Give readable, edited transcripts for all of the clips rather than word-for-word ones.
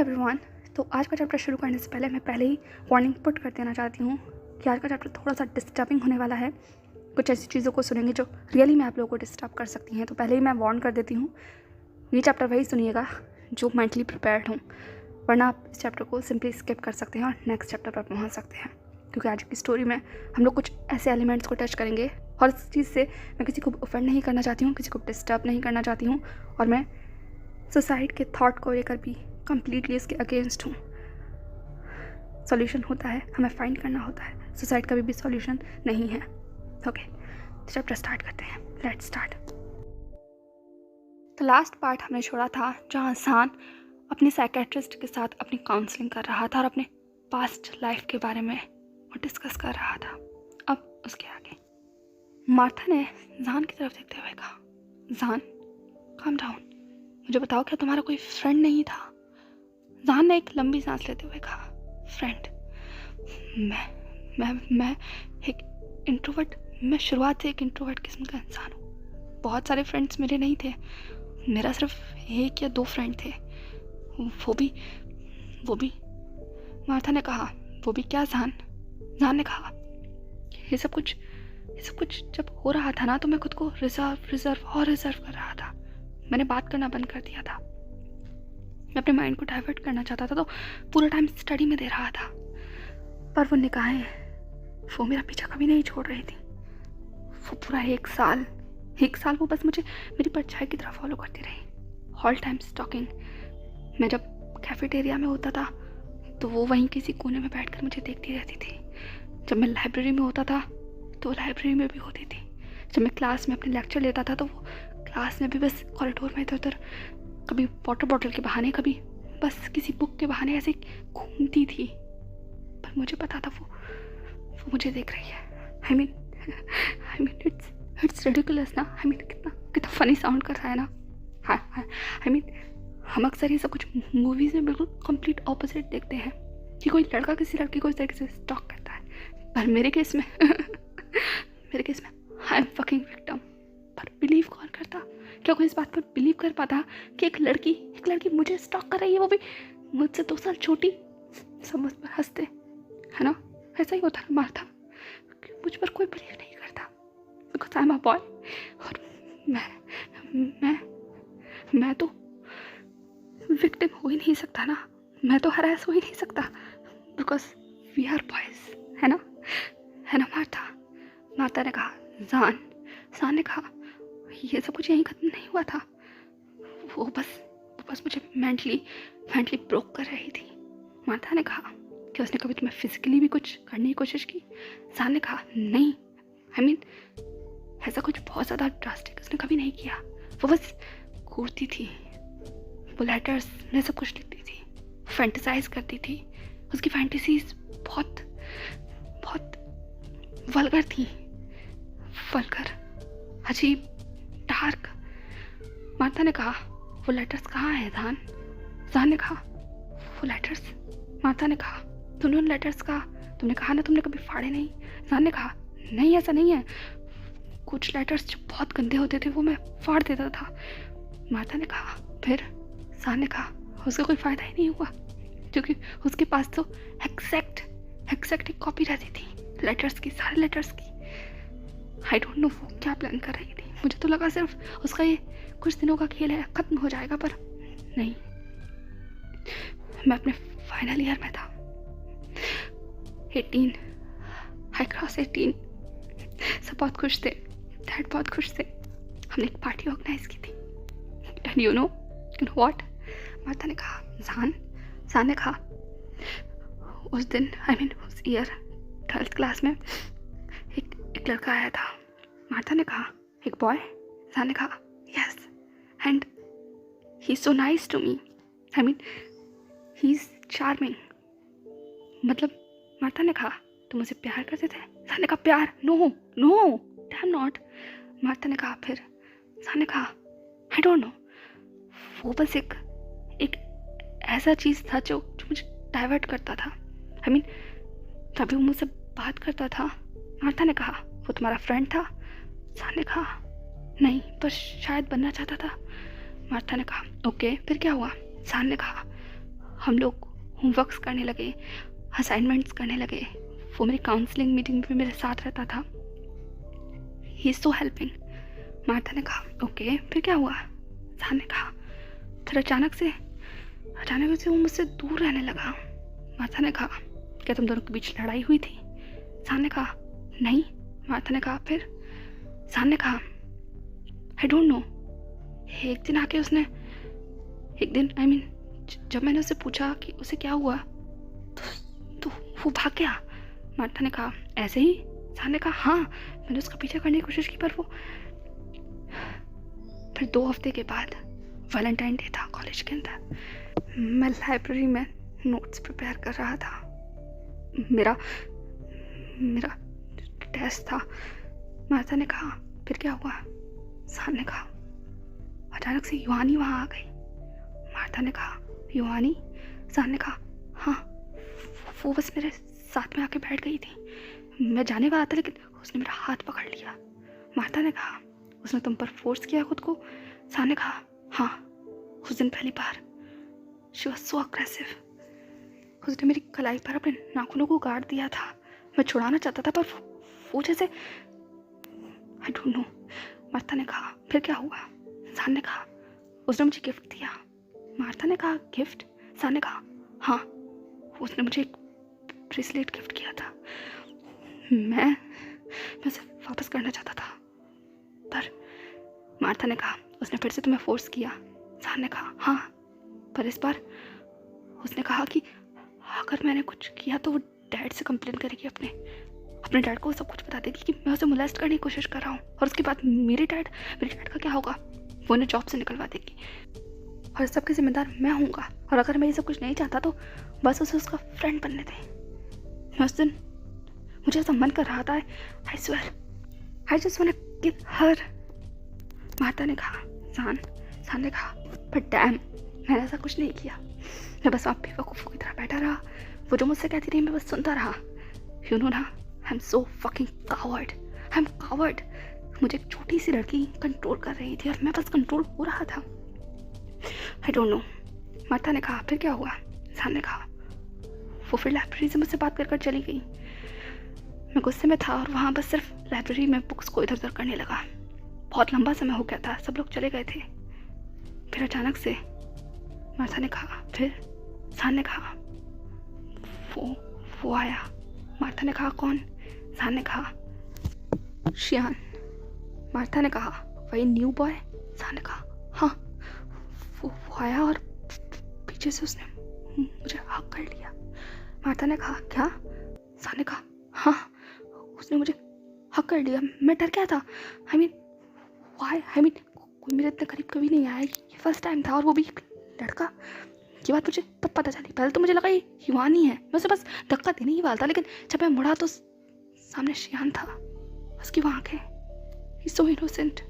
Everyone. तो आज का चैप्टर शुरू करने से पहले मैं पहले ही वार्निंग पुट कर देना चाहती हूँ कि आज का चैप्टर थोड़ा सा डिस्टर्बिंग होने वाला है। कुछ ऐसी चीज़ों को सुनेंगे जो रियली में आप लोगों को डिस्टर्ब कर सकती हैं। तो पहले ही मैं वार्न कर देती हूँ, ये चैप्टर वही सुनिएगा जो मेंटली प्रिपेयर्ड हूँ, वरना आप इस चैप्टर को सिंपली स्किप कर सकते हैं और नेक्स्ट चैप्टर पर पहुँच सकते हैं। क्योंकि आज की स्टोरी में हम लोग कुछ ऐसे एलिमेंट्स को टच करेंगे और इस चीज़ से मैं किसी को ऑफेंड नहीं करना चाहती हूँ, किसी को डिस्टर्ब नहीं करना चाहती हूँ, और मैं सुसाइड के थॉट को लेकर भी कम्प्लीटली इसके अगेंस्ट हूँ। सॉल्यूशन होता है, हमें फाइंड करना होता है, सुसाइड कभी भी सॉल्यूशन नहीं है। ओके, तो चैप्टर स्टार्ट करते हैं। Let's start. तो लास्ट पार्ट हमने छोड़ा था जहाँ सान अपने साइकेट्रिस्ट के साथ अपनी काउंसलिंग कर रहा था और अपने पास्ट लाइफ के बारे में वो डिस्कस कर रहा था। अब उसके आगे मार्था ने जान की तरफ देखते हुए कहा, जान काम डाउन, मुझे बताओ क्या तुम्हारा कोई फ्रेंड नहीं था? जान ने एक लंबी सांस लेते हुए कहा, फ्रेंड? मैं एक इंट्रोवर्ट, मैं शुरुआत से एक इंट्रोवर्ट किस्म का इंसान हूँ। बहुत सारे फ्रेंड्स मेरे नहीं थे, मेरा सिर्फ एक या दो फ्रेंड थे, वो भी मार्था ने कहा, वो भी क्या जान? जान ने कहा, ये सब कुछ जब हो रहा था ना, तो मैं खुद को रिजर्व कर रहा था। मैंने बात करना बंद कर दिया था। मैं अपने माइंड को डाइवर्ट करना चाहता था, तो पूरा टाइम स्टडी में दे रहा था। पर वो निगाहें, वो मेरा पीछा कभी नहीं छोड़ रही थी। वो पूरा एक साल वो बस मुझे मेरी परछाई की तरफ फॉलो करती रही, ऑल टाइम स्टॉकिंग। मैं जब कैफेटेरिया में होता था तो वो वहीं किसी कोने में बैठकर मुझे देखती रहती थी। जब मैं लाइब्रेरी में होता था तो लाइब्रेरी में भी होती थी। जब मैं क्लास में अपने लेक्चर लेता था तो वो क्लास में भी बस कॉरिडोर में इधर उधर, कभी वाटर बॉटल के बहाने, कभी बस किसी बुक के बहाने ऐसे घूमती थी। पर मुझे पता था वो मुझे देख रही है। आई मीन इट्स रिडिकुलस ना। कितना फनी साउंड कर रहा है ना। आई मीन हम अक्सर ये सब कुछ मूवीज़ में बिल्कुल कंप्लीट ऑपोजिट देखते हैं कि कोई लड़का किसी लड़की को इस तरीके से स्टॉक करता है। पर मेरे केस में आई एम फकिंग विक्टिम। पर बिलीव कौन करता? क्या कोई इस बात पर बिलीव कर पाता कि एक लड़की मुझे स्टॉक कर रही है, वो भी मुझसे 2 साल छोटी? सब मुझ पर हंसते, है ना? ऐसा ही होता ना मार्था, मुझ पर कोई बिलीव नहीं करता because I am a boy. और मैं तो विक्टिम हो ही नहीं सकता ना, मैं तो हरास हो ही नहीं सकता बिकॉज वी आर बॉयज, है ना मार्था ने कहा। जान ने कहा, ये सब कुछ यहीं खत्म नहीं हुआ था। वो बस मुझे मेंटली ब्रोक कर रही थी। मार्था ने कहा, कि उसने कभी तुम्हें फिजिकली भी कुछ करने की कोशिश की? जान ने कहा, नहीं, आई मीन ऐसा कुछ बहुत ज़्यादा ड्रास्टिक उसने कभी नहीं किया। वो बस घूरती थी, वो लेटर्स में सब कुछ लिखती थी, फैंटेसाइज करती थी। उसकी फैंटेसीज बहुत वल्गर थी, अजीब, डार्क। मार्था ने कहा, वो लेटर्स कहाँ है जान ने कहा, वो लेटर्स? मार्था ने कहा, तुमने उन लेटर्स का, तुमने कहा ना तुमने कभी फाड़े नहीं? जान ने कहा, नहीं ऐसा नहीं है, कुछ लेटर्स जो बहुत गंदे होते थे वो मैं फाड़ देता था। मार्था ने कहा, फिर? जान ने कहा, उसका कोई फ़ायदा ही नहीं हुआ क्योंकि उसके पास तो एग्जैक्ट एक कॉपी रहती थी लेटर्स की, सारे लेटर्स की। आई डोंट नो वो क्या प्लान कर रही थी। मुझे तो लगा सिर्फ उसका ये कुछ दिनों का खेल है, ख़त्म हो जाएगा, पर नहीं। मैं अपने फाइनल ईयर में था, 18, आई क्रॉस 18। सब बहुत खुश थे, डैड बहुत खुश थे। हमने एक पार्टी ऑर्गेनाइज की थी and you know what? Martha ने कहा, जान ने कहा, उस दिन उस ईयर 12th क्लास में एक लड़का आया था। मार्था ने कहा, एक बॉय? जान ने कहा, yes, and he is so nice to me, I mean he is charming. मतलब मार्था ने कहा, तुम मुझे प्यार करते थे? जान ने कहा, प्यार? No dam not. मार्था ने कहा, फिर? जान ने कहा, आई डोंट नो, वो बस एक ऐसा चीज़ था जो मुझे डाइवर्ट करता था। आई मीन तभी वो मुझसे बात करता था। मार्था ने कहा, वो तुम्हारा फ्रेंड था? जान ने कहा, नहीं, बस शायद बनना चाहता था। मार्था ने कहा, ओके, फिर क्या हुआ? जान ने कहा, हम लोग होमवर्क्स करने लगे, असाइनमेंट्स करने लगे। वो मेरी काउंसलिंग मीटिंग में मेरे साथ रहता था। He is so helping. Martha ने कहा ओके, फिर क्या हुआ? जान ने कहा फिर अचानक से वो मुझसे दूर रहने लगा। मार्था ने कहा क्या तुम दोनों के बीच लड़ाई हुई थी? जान ने कहा नहीं। मार्था ने कहा फिर? जान ने कहा आई डोंट नो। एक दिन आके उसने जब मैंने उससे पूछा कि उसे क्या हुआ तो वो भाग गया। मार्था ने कहा ऐसे ही? जान ने कहा हाँ, मैंने उसका पीछा करने की कोशिश की पर वो। फिर 2 हफ्ते के बाद वैलेंटाइन डे था कॉलेज के अंदर। मैं लाइब्रेरी में नोट्स प्रिपेयर कर रहा था। मेरा टेस्ट था। मार्था ने कहा फिर क्या हुआ? जान ने कहा अचानक से युवानी वहाँ आ गई। मार्था ने कहा युवानी? जान ने कहा हाँ, वो बस मेरे साथ में आके बैठ गई थी। मैं जाने वाला था लेकिन उसने मेरा हाथ पकड़ लिया। मार्था ने कहा उसने तुम पर फोर्स किया खुद को? जान ने कहा हाँ, उस दिन पहली बार। She was so aggressive. उसने मेरी कलाई पर अपने नाखूनों को गाड़ दिया था। मैं छुड़ाना चाहता था पर वो जैसे आई डोंट नो। मार्था ने कहा फिर क्या हुआ? जान ने कहा उसने मुझे गिफ्ट दिया। मार्था ने कहा गिफ्ट? जान ने कहा हाँ, उसने मुझे एक ब्रेसलेट गिफ्ट किया था। मैं उसे वापस करना चाहता था पर मार्था ने कहा उसने फिर से तुम्हें फोर्स किया। जान ने कहा हाँ, पर इस बार उसने कहा कि अगर मैंने कुछ किया तो वो डैड से कंप्लेन करेगी, अपने डैड को सब कुछ बता देगी कि मैं उसे मोलेस्ट करने की कोशिश कर रहा हूँ। और उसके बाद मेरे डैड का क्या होगा? वो उन्हें जॉब से निकलवा देगी और सबके जिम्मेदार मैं हूँगा। और अगर मैं ये सब कुछ नहीं चाहता तो बस उसे उसका फ्रेंड बनने दें। मैं उस दिन मुझे ऐसा मन कर रहा था, I swear I just want to kill her. Martha ने कहा जान ने कहा बट डैम, मैंने ऐसा कुछ नहीं किया। मैं बस वहाँ बेवकूफ़ों की तरह बैठा रहा। वो जो मुझसे कहती रही मैं बस सुनता रहा। यू नो ना, I am so fucking coward. मुझे एक छोटी सी लड़की कंट्रोल कर रही थी और मैं बस कंट्रोल हो रहा था। I don't know. मार्था ने कहा फिर क्या हुआ? जान ने कहा वो फिर लाइब्रेरी से मुझसे बात कर चली गई। मैं गुस्से में था और वहाँ बस सिर्फ लाइब्रेरी में बुक्स को इधर उधर करने लगा। बहुत लंबा समय हो गया था, सब लोग चले गए थे। फिर अचानक से मार्था ने कहा फिर? जान ने कहा वो आया। मार्था ने कहा कौन? जान ने कहा शियान। मार्था ने कहा वही न्यू बॉय? जान ने कहा हाँ, वो आया और पीछे से उसने मुझे हक कर लिया। मार्था ने कहा क्या? जान ने कहा हाँ, उसने मुझे हक कर लिया। मैं डर गया था। कोई मेरे इतने करीब कभी नहीं आया। ये फर्स्ट टाइम था और वो भी लड़का। ये बात मुझे तब पता चली। पहले तो मुझे लगा ये युवानी है, मैं उसे बस धक्का देने ही वाला था, लेकिन जब मैं मुड़ा तो सामने शियान था। उसकी वो आंखें, ही सो इनोसेंट।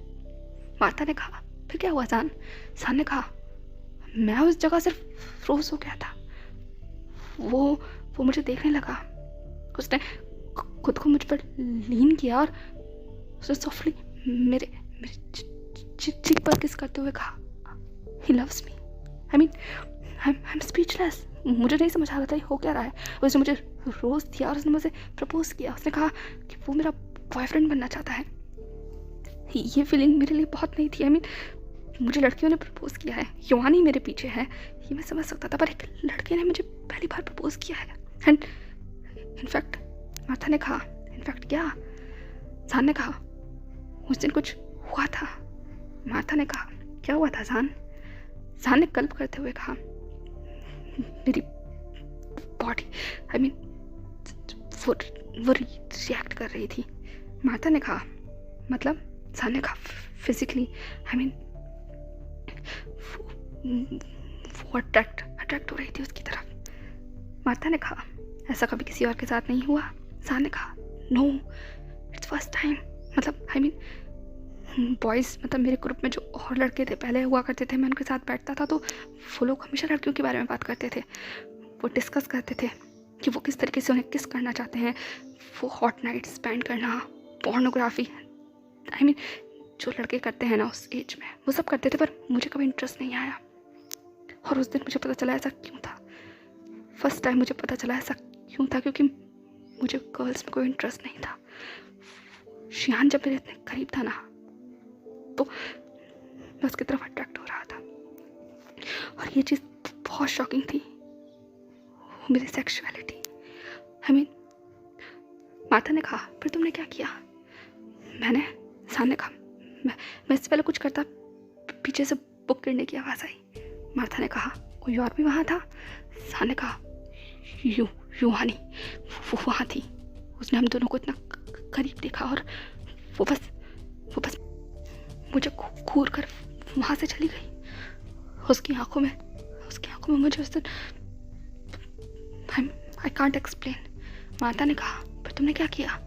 मार्था ने कहा फिर क्या हुआ? जान ने कहा मैं उस जगह सिर्फ फ्रोज हो गया था। वो मुझे देखने लगा। उसने खुद को मुझ पर लीन किया और उसने सॉफ्टली मेरे चिक पर किस करते हुए कहा he loves me. I am speechless. मुझे नहीं समझ आ रहा था हो क्या रहा है। उसने मुझे रोज़ दिया और उसने मुझे प्रपोज किया। उसने कहा कि वो मेरा बॉयफ्रेंड बनना चाहता है। ये फीलिंग मेरे लिए बहुत नहीं थी। मुझे लड़कियों ने प्रपोज किया है, युवानी मेरे पीछे है, ये मैं समझ सकता था, पर एक लड़के ने मुझे पहली बार प्रपोज किया है। एंड इनफैक्ट मार्था ने कहा इनफैक्ट क्या? जान ने कहा उस दिन कुछ हुआ था। मार्था ने कहा क्या हुआ था? जान ने गल्प करते हुए कहा मेरी बॉडी वो रिएक्ट कर रही थी। मार्था ने कहा मतलब? जान ने कहा फिजिकली वो अट्रैक्ट हो रही थी उसकी तरफ। मार्था ने कहा ऐसा कभी किसी और के साथ नहीं हुआ? जान ने कहा नो, इट्स फर्स्ट टाइम। मतलब बॉयज़, मतलब मेरे ग्रुप में जो और लड़के थे पहले हुआ करते थे, मैं उनके साथ बैठता था तो वो लोग हमेशा लड़कियों के बारे में बात करते थे। वो डिस्कस करते थे कि वो किस तरीके से उन्हें किस करना चाहते हैं, वो हॉट नाइट स्पेंड करना, पोर्नोग्राफी, जो लड़के करते हैं ना उस एज में, वो सब करते थे, पर मुझे कभी इंटरेस्ट नहीं आया। और उस दिन मुझे पता चला ऐसा क्यों था। फर्स्ट टाइम मुझे पता चला ऐसा क्यों था, क्योंकि मुझे गर्ल्स में कोई इंटरेस्ट नहीं था। शियान जब मेरे इतने करीब था ना, तो मैं उसकी तरफ अट्रैक्ट हो रहा था। और ये चीज़ बहुत शॉकिंग थी, मेरी सेक्सुअलिटी। आई मीन, माता ने कहा फिर तुमने क्या किया? मैंने सामने कहा मैं इससे पहले कुछ करता, पीछे से बुक गिरने की आवाज़ आई। माता ने कहा कोई और भी वहाँ था? सामने ने कहा यूहानी वो वहाँ थी। उसने हम दोनों को इतना करीब देखा और वो बस मुझे घूर कर वहाँ से चली गई। उसकी आंखों में मुझे उस दिन आई कांट एक्सप्लेन। माता ने कहा पर तुमने क्या किया?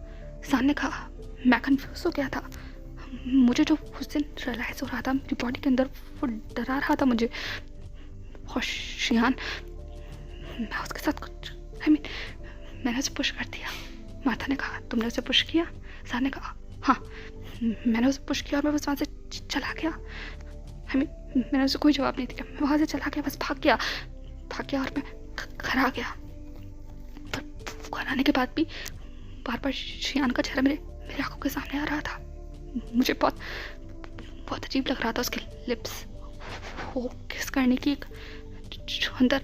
सान ने कहा मैं कन्फ्यूज हो गया था। मुझे जो उस दिन रियलाइज हो रहा था, मेरी बॉडी के अंदर वो डरा रहा था मुझे। और शियान, मैं उसके साथ कुछ मैंने उसे पुश कर दिया। माता ने कहा तुमने उसे पुश किया? सान ने कहा हाँ, मैंने उसे पुश किया और मैं बस वहाँ से चला गया। मैंने उसे कोई जवाब नहीं दिया। मैं वहाँ से चला गया, बस भाग गया और मैं घर आ गया। पर घर आने के बाद भी बार बार शियान का चेहरा मेरे आंखों के सामने आ रहा था। मुझे बहुत अजीब लग रहा था उसके लिप्स, वो किस करने की एक जो अंदर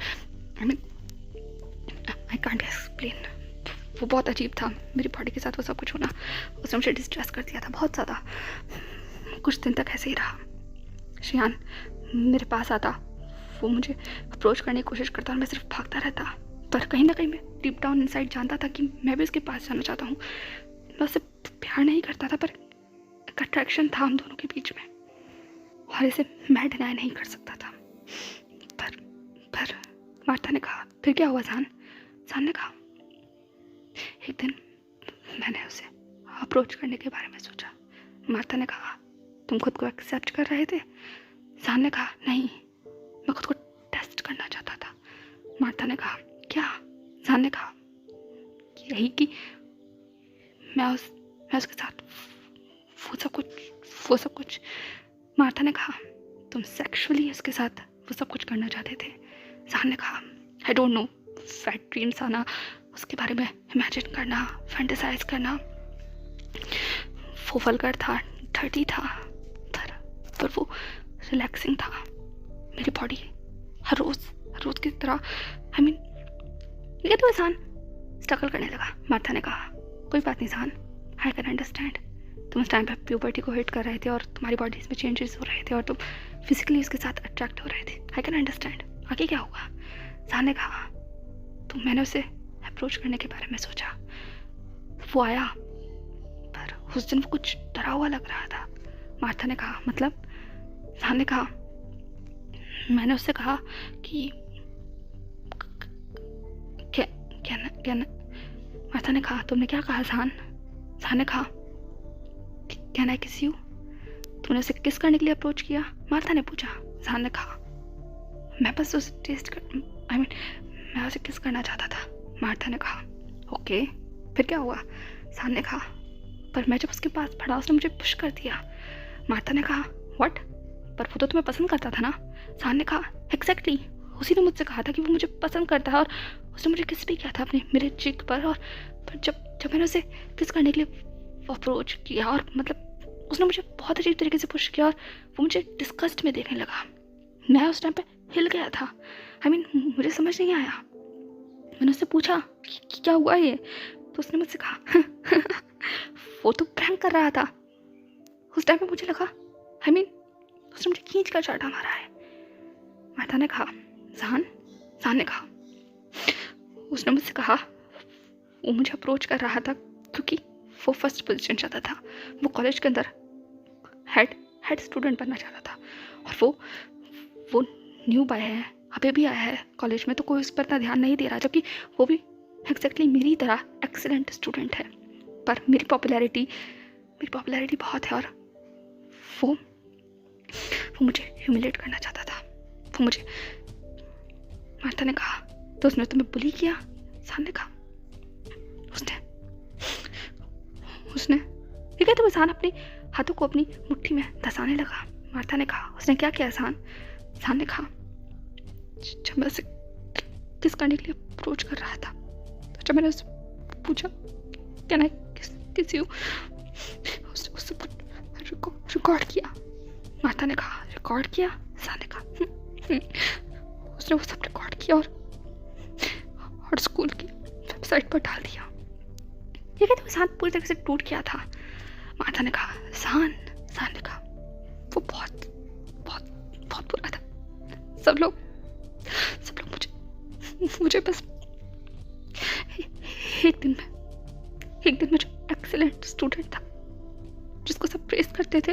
आई कांट एक्सप्लेन, वो बहुत अजीब था। मेरी बॉडी के साथ वो सब कुछ होना, उसने मुझे डिस्ट्रेस कर दिया था बहुत ज़्यादा। कुछ दिन तक ऐसे ही रहा। शियान मेरे पास आता, वो मुझे अप्रोच करने की कोशिश करता और मैं सिर्फ भागता रहता। पर कहीं ना कहीं मैं डीप डाउन इनसाइड जानता था कि मैं भी उसके पास जाना चाहता हूँ। मैं उससे प्यार नहीं करता था, पर एक अट्रैक्शन था हम दोनों के बीच में और इसे मैं डिनाई नहीं कर सकता था। पर मार्था ने कहा फिर क्या हुआ सान ने कहा एक दिन मैंने उसे अप्रोच करने के बारे में सोचा। मार्था ने कहा तुम खुद को एक्सेप्ट कर रहे थे? सान ने कहा नहीं, मैं खुद को टेस्ट करना चाहता था। मार्था ने कहा क्या? सान ने कहा यही कि मैं उसके साथ वो सब कुछ। मार्था ने कहा तुम सेक्सुअली उसके साथ वो सब कुछ करना चाहते थे? सान ने कहा I don't know, fat dreams आना, उसके बारे में इमेजिन करना, फैंटेसाइज करना, वो वल्गर था, डर्टी था, पर वो रिलैक्सिंग था। मेरी बॉडी हर रोज की तरह ये तो सान स्ट्रगल करने लगा। मार्था ने कहा कोई बात नहीं सान, आई कैन अंडरस्टैंड। तुम उस टाइम पर प्यूबर्टी को हिट कर रहे थे और तुम्हारी बॉडी में चेंजेस हो रहे थे और तुम फिजिकली उसके साथ अट्रैक्ट हो रहे थे। I can understand. आगे क्या हुआ? सान ने कहा तो मैंने उसे अप्रोच करने के बारे में सोचा। वो आया, पर उस दिन वो कुछ डरा हुआ लग रहा था। मार्था ने कहा मतलब? सान ने कहा मैंने उससे कहा कि क्या मार्था ने कहा तुमने क्या कहा सान ने कहा कैन आई किस यू? तुमने उसे किस करने के लिए अप्रोच किया? मार्था ने पूछा। सान ने कहा मैं बस उसे मैं उसे किस करना चाहता था। मार्था ने कहा ओके, फिर क्या हुआ? सान ने कहा पर मैं जब उसके पास पड़ा उसने मुझे पुश कर दिया। मार्था ने कहा व्हाट? पर वो तो तुम्हें पसंद करता था ना? सान ने कहा एग्जैक्टली, उसी ने मुझसे कहा था कि वो मुझे पसंद करता है और उसने मुझे किस भी किया था अपने मेरे चिक पर। और पर जब मैंने उसे किस करने के लिए अप्रोच किया और मतलब उसने मुझे बहुत अजीब तरीके से पुश किया और वो मुझे डिस्गस्ट में देखने लगा। मैं उस टाइम पे हिल गया था। मुझे समझ नहीं आया। मैंने उससे पूछा कि क्या हुआ ये? तो उसने मुझसे कहा वो तो प्रैंक कर रहा था। उस टाइम पे मुझे लगा उसने मुझे खींच कर चाटा मारा है। माता ने कहा सान ने कहा उसने मुझसे कहा वो मुझे अप्रोच कर रहा था क्योंकि वो फर्स्ट पोजीशन चाहता था। वो कॉलेज के अंदर हेड स्टूडेंट बनना चाहता था और वो न्यू बाय है, अभी भी आया है कॉलेज में, तो कोई उस पर इतना ध्यान नहीं दे रहा, जबकि वो भी एग्जैक्टली मेरी तरह एक्सीलेंट स्टूडेंट है। पर मेरी पॉपुलैरिटी बहुत है और वो मुझे ह्यूमिलेट करना चाहता था। वो मुझे मार्था ने कहा तो उसने तुम्हें बुली किया? सान ने कहा उसने ये कहते हुए सान अपने हाथों को अपनी मुट्ठी में धंसाने लगा। मार्था ने कहा उसने क्या किया सान ने कहा जब मैं उसे किस करने के लिए अप्रोच कर रहा था। तो जब मैंने उससे पूछा कैन आई किस यू, उसने उससे रिकॉर्ड किया। माता ने कहा रिकॉर्ड किया, सा ने कहा उसने वो सब रिकॉर्ड किया और स्कूल की वेबसाइट पर डाल दिया। ये कहते हुए शान पूरी तरह से टूट गया था। माता ने कहा शान ने कहा वो बहुत बहुत बहुत बुरा था। सब लोग मुझे बस एक दिन में जो एक्सीलेंट स्टूडेंट था जिसको सब प्रेज करते थे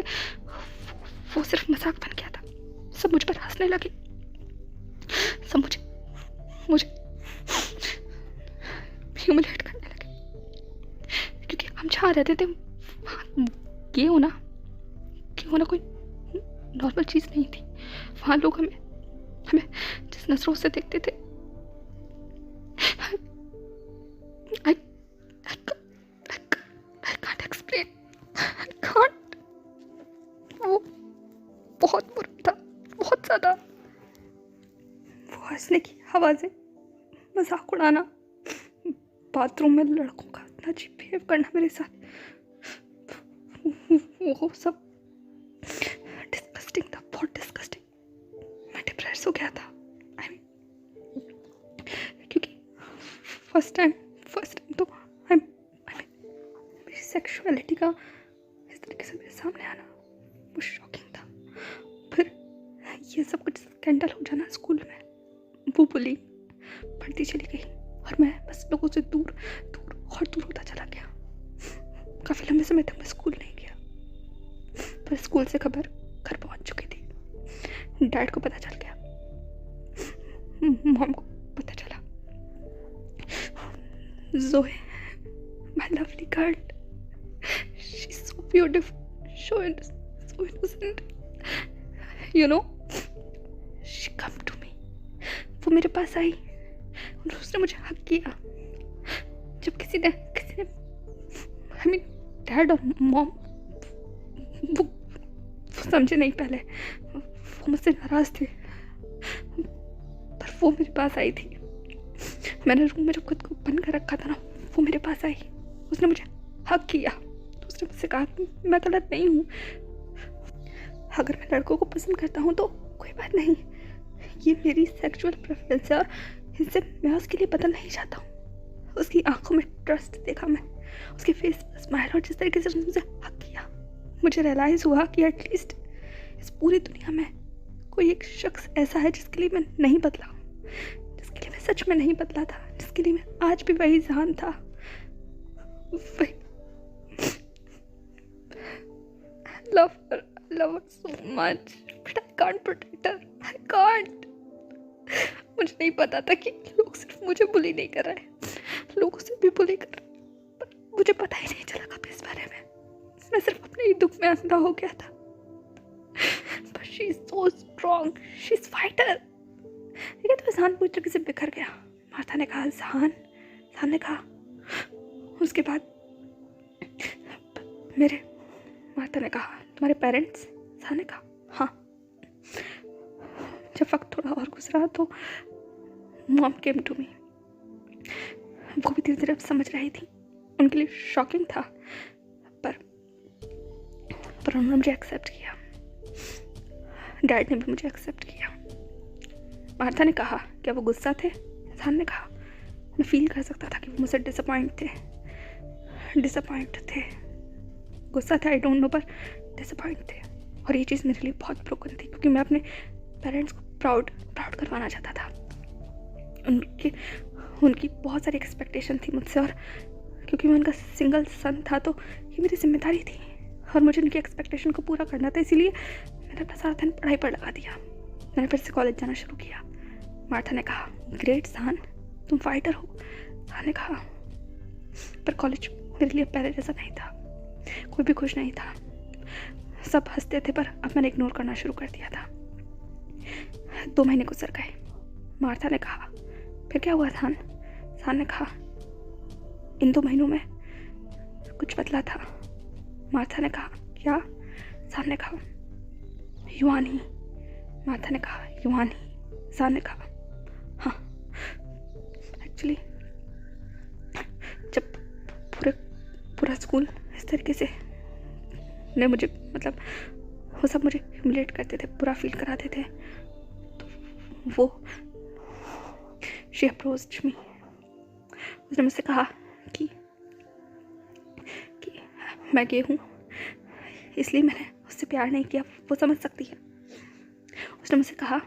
वो सिर्फ मजाक बन गया था। सब मुझ पर हंसने लगे, सब मुझे ह्यूमिलेट करने लगे, क्योंकि हम जहाँ रहते थे गे होना कोई नॉर्मल चीज नहीं थी। वहाँ लोग हमें जिस नजरों से देखते थे I can't explain. I can't. वो बहुत बुरा था, बहुत ज्यादा। वो हंसने की आवाजें, मजाक उड़ाना, बाथरूम में लड़कों का इतना अजीब बिहेव करना मेरे साथ, वो सब डिस्गस्टिंग था, बहुत डिस्गस्टिंग। मैं डिप्रेस हो गया था। क्योंकि फर्स्ट टाइम तो मेरी सेक्सुअलिटी का इस तरीके से मेरे सामने आना वो शॉकिंग था। फिर ये सब कुछ स्कैंडल हो जाना स्कूल में, वो बुलिंग बढ़ती चली गई और मैं बस लोगों से दूर होता चला गया। काफी लंबे समय तक मैं स्कूल नहीं गया। पर स्कूल से खबर घर पहुंच चुकी थी। डैड को पता चल गया, मॉम को पता चला। Zoe, my lovely girl, she's so beautiful, so innocent, you know, she come to me. वो मेरे पास आई और उसने मुझे हक किया। जब किसी ने I mean डैड और मॉम वो समझे नहीं पहले, वो मुझसे नाराज थे, पर वो मेरे पास आई थी। मैंने रूम में जब खुद को बंद कर रखा था ना, वो मेरे पास आई, उसने मुझे हक किया। तो उसने मुझसे कहा कि मैं गलत नहीं हूँ, अगर मैं लड़कों को पसंद करता हूँ तो कोई बात नहीं, ये मेरी सेक्सुअल प्रेफरेंस है और इससे मैं उसके लिए बदलना नहीं चाहता हूँ। उसकी आंखों में ट्रस्ट देखा मैं, उसके फेस पर स्माइल, और जिस तरीके से उसने मुझे हक किया, मुझे रियलाइज हुआ कि एटलीस्ट इस पूरी दुनिया में कोई एक शख्स ऐसा है जिसके लिए मैं नहीं बदला, जिसके लिए मैं सच में नहीं बदला था, जिसके लिए मैं आज भी वही जान था, वही। I love her so much, but I can't protect her. I can't. मुझे नहीं पता था कि लोग सिर्फ मुझे बुली नहीं कर रहे, लोगों से भी बुली कर रहे, पर मुझे पता ही नहीं चला कभी इस बारे में। मैं सिर्फ अपने ही दुख में अंधा हो गया था। But she is so strong. She's fighter. ठीक है, तो जहान पूरी तरीके से बिखर गया। मार्था ने कहा जहान ने कहा। उसके बाद मेरे मार्था ने कहा तुम्हारे पेरेंट्स? जहान ने कहा हाँ। जब वक्त थोड़ा और गुजरा तो मॉम केम टू मी। वो भी धीरे धीरे समझ रही थी, उनके लिए शॉकिंग था, पर उन्होंने मुझे एक्सेप्ट किया। डैड ने भी मुझे एक्सेप्ट किया। मार्था ने कहा क्या वो गुस्सा थे? जहान ने कहा मैं फील कर सकता था कि वो मुझसे डिसअपॉइंट थे। गुस्सा था, आई डोंट नो, पर डिसअपॉइंट थे। और ये चीज़ मेरे लिए बहुत ब्रोकन थी, क्योंकि मैं अपने पेरेंट्स को प्राउड करवाना चाहता था। उनकी बहुत सारी एक्सपेक्टेशन थी मुझसे, और क्योंकि मैं उनका सिंगल सन था तो ये मेरी जिम्मेदारी थी और मुझे उनकी एक्सपेक्टेशन को पूरा करना था। इसीलिए मैंने अपना सारा दिन पढ़ाई पर लगा दिया। मैंने फिर से कॉलेज जाना शुरू किया। मार्था ने कहा ग्रेट जहान, तुम फाइटर हो। जहान ने कहा पर कॉलेज मेरे लिए पहले जैसा नहीं था, कोई भी खुश नहीं था, सब हंसते थे, पर अब मैंने इग्नोर करना शुरू कर दिया था। 2 महीने गुजर गए। मार्था ने कहा फिर क्या हुआ जहान? जहान ने कहा इन 2 महीनों में कुछ बदला था। मार्था ने कहा क्या? जहान ने कहा युवानी। मार्था ने कहा युवानी। जहान ने कहा हाँ एक्चुअली जब पूरा स्कूल इस तरीके से ने मुझे मतलब वो सब मुझे ह्यूमिलेट करते थे, बुरा फील कराते थे, तो वो शी अप्रोच्ड मी, उसने मुझसे कहा कि मैं गे हूँ इसलिए मैंने उससे प्यार नहीं किया, वो समझ सकती है। उसने मुझसे कहा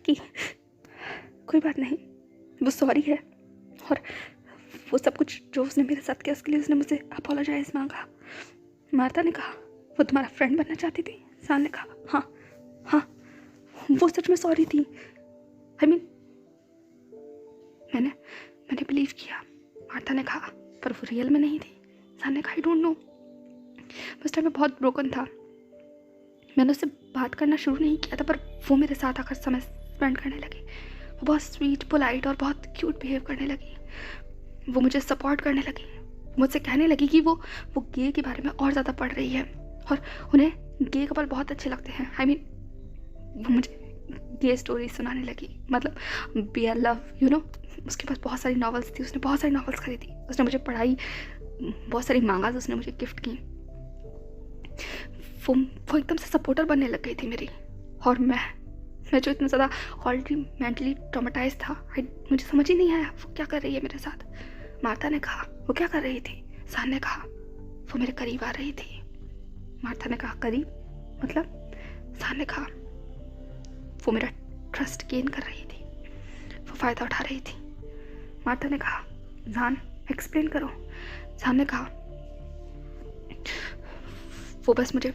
कि कोई बात नहीं, वो सॉरी है, और वो सब कुछ जो उसने मेरे साथ किया उसके लिए उसने मुझसे अपोलोजाइज मांगा। मार्था ने कहा वो तुम्हारा फ्रेंड बनना चाहती थी। सान ने कहा हाँ वो सच में सॉरी थी। आई मीन मैंने बिलीव किया। मार्था ने कहा पर वो रियल में नहीं थी। सान ने कहा आई डोंट नो, उस टाइम मैं बहुत ब्रोकन था। मैंने उससे बात करना शुरू नहीं किया था, पर वो मेरे साथ आकर समय स्पेंड करने लगी। वो बहुत स्वीट, पोलाइट और बहुत क्यूट बिहेव करने लगी। वो मुझे सपोर्ट करने लगी, मुझसे कहने लगी कि वो गे के बारे में और ज़्यादा पढ़ रही है और उन्हें गे कपल बहुत अच्छे लगते हैं। आई मीन वो मुझे गे स्टोरी सुनाने लगी, मतलब बियर लव, यू नो। उसके पास बहुत सारी नॉवेल्स थी, उसने बहुत सारी नॉवेल्स खरीदी, उसने मुझे पढ़ाई, बहुत सारी मांगाज उसने मुझे गिफ्ट की। वो एकदम से सपोर्टर बनने लग गई थी मेरी। और मैं जो इतना ज़्यादा ऑलरेडी मेंटली ट्रॉमेटाइज था, मुझे समझ ही नहीं आया वो क्या कर रही है मेरे साथ। मार्था ने कहा वो क्या कर रही थी। सान ने कहा वो मेरे करीब आ रही थी। मार्था ने कहा करीब मतलब। सान ने कहा वो मेरा ट्रस्ट गेन कर रही थी, वो फ़ायदा उठा रही थी। मार्था ने कहा जान एक्सप्लेन करो। सान ने कहा वो बस मुझे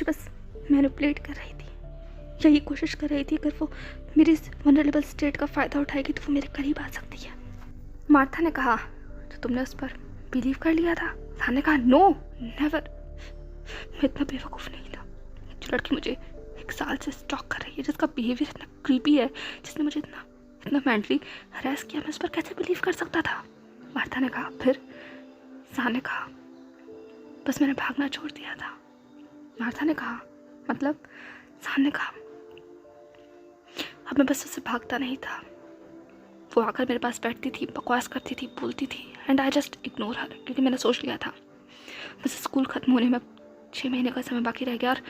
बस मैनिपुलेट कर रही थी, यही कोशिश कर रही थी अगर वो मेरी इस वनरेबल स्टेट का फ़ायदा उठाएगी तो वो मेरे करीब आ सकती है। मार्था ने कहा तो तुमने उस पर बिलीव कर लिया था। सान ने कहा नो नेवर, मैं इतना बेवकूफ़ नहीं था। जो लड़की मुझे 1 साल से स्टॉक कर रही है, जिसका बिहेवियर इतना क्रीपी है, जिसने मुझे इतना मेंटली हरास किया, मैं उस पर कैसे बिलीव कर सकता था। मार्था ने कहा फिर। सान ने कहा बस मैंने भागना छोड़ दिया था। मार्था ने कहा मतलब। सान ने कहा अब मैं बस उससे भागता नहीं था, वो आकर मेरे पास बैठती थी, बकवास करती थी, बोलती थी, and I just ignore her, क्योंकि मैंने सोच लिया था बस स्कूल ख़त्म होने में 6 महीने का समय बाकी रह गया और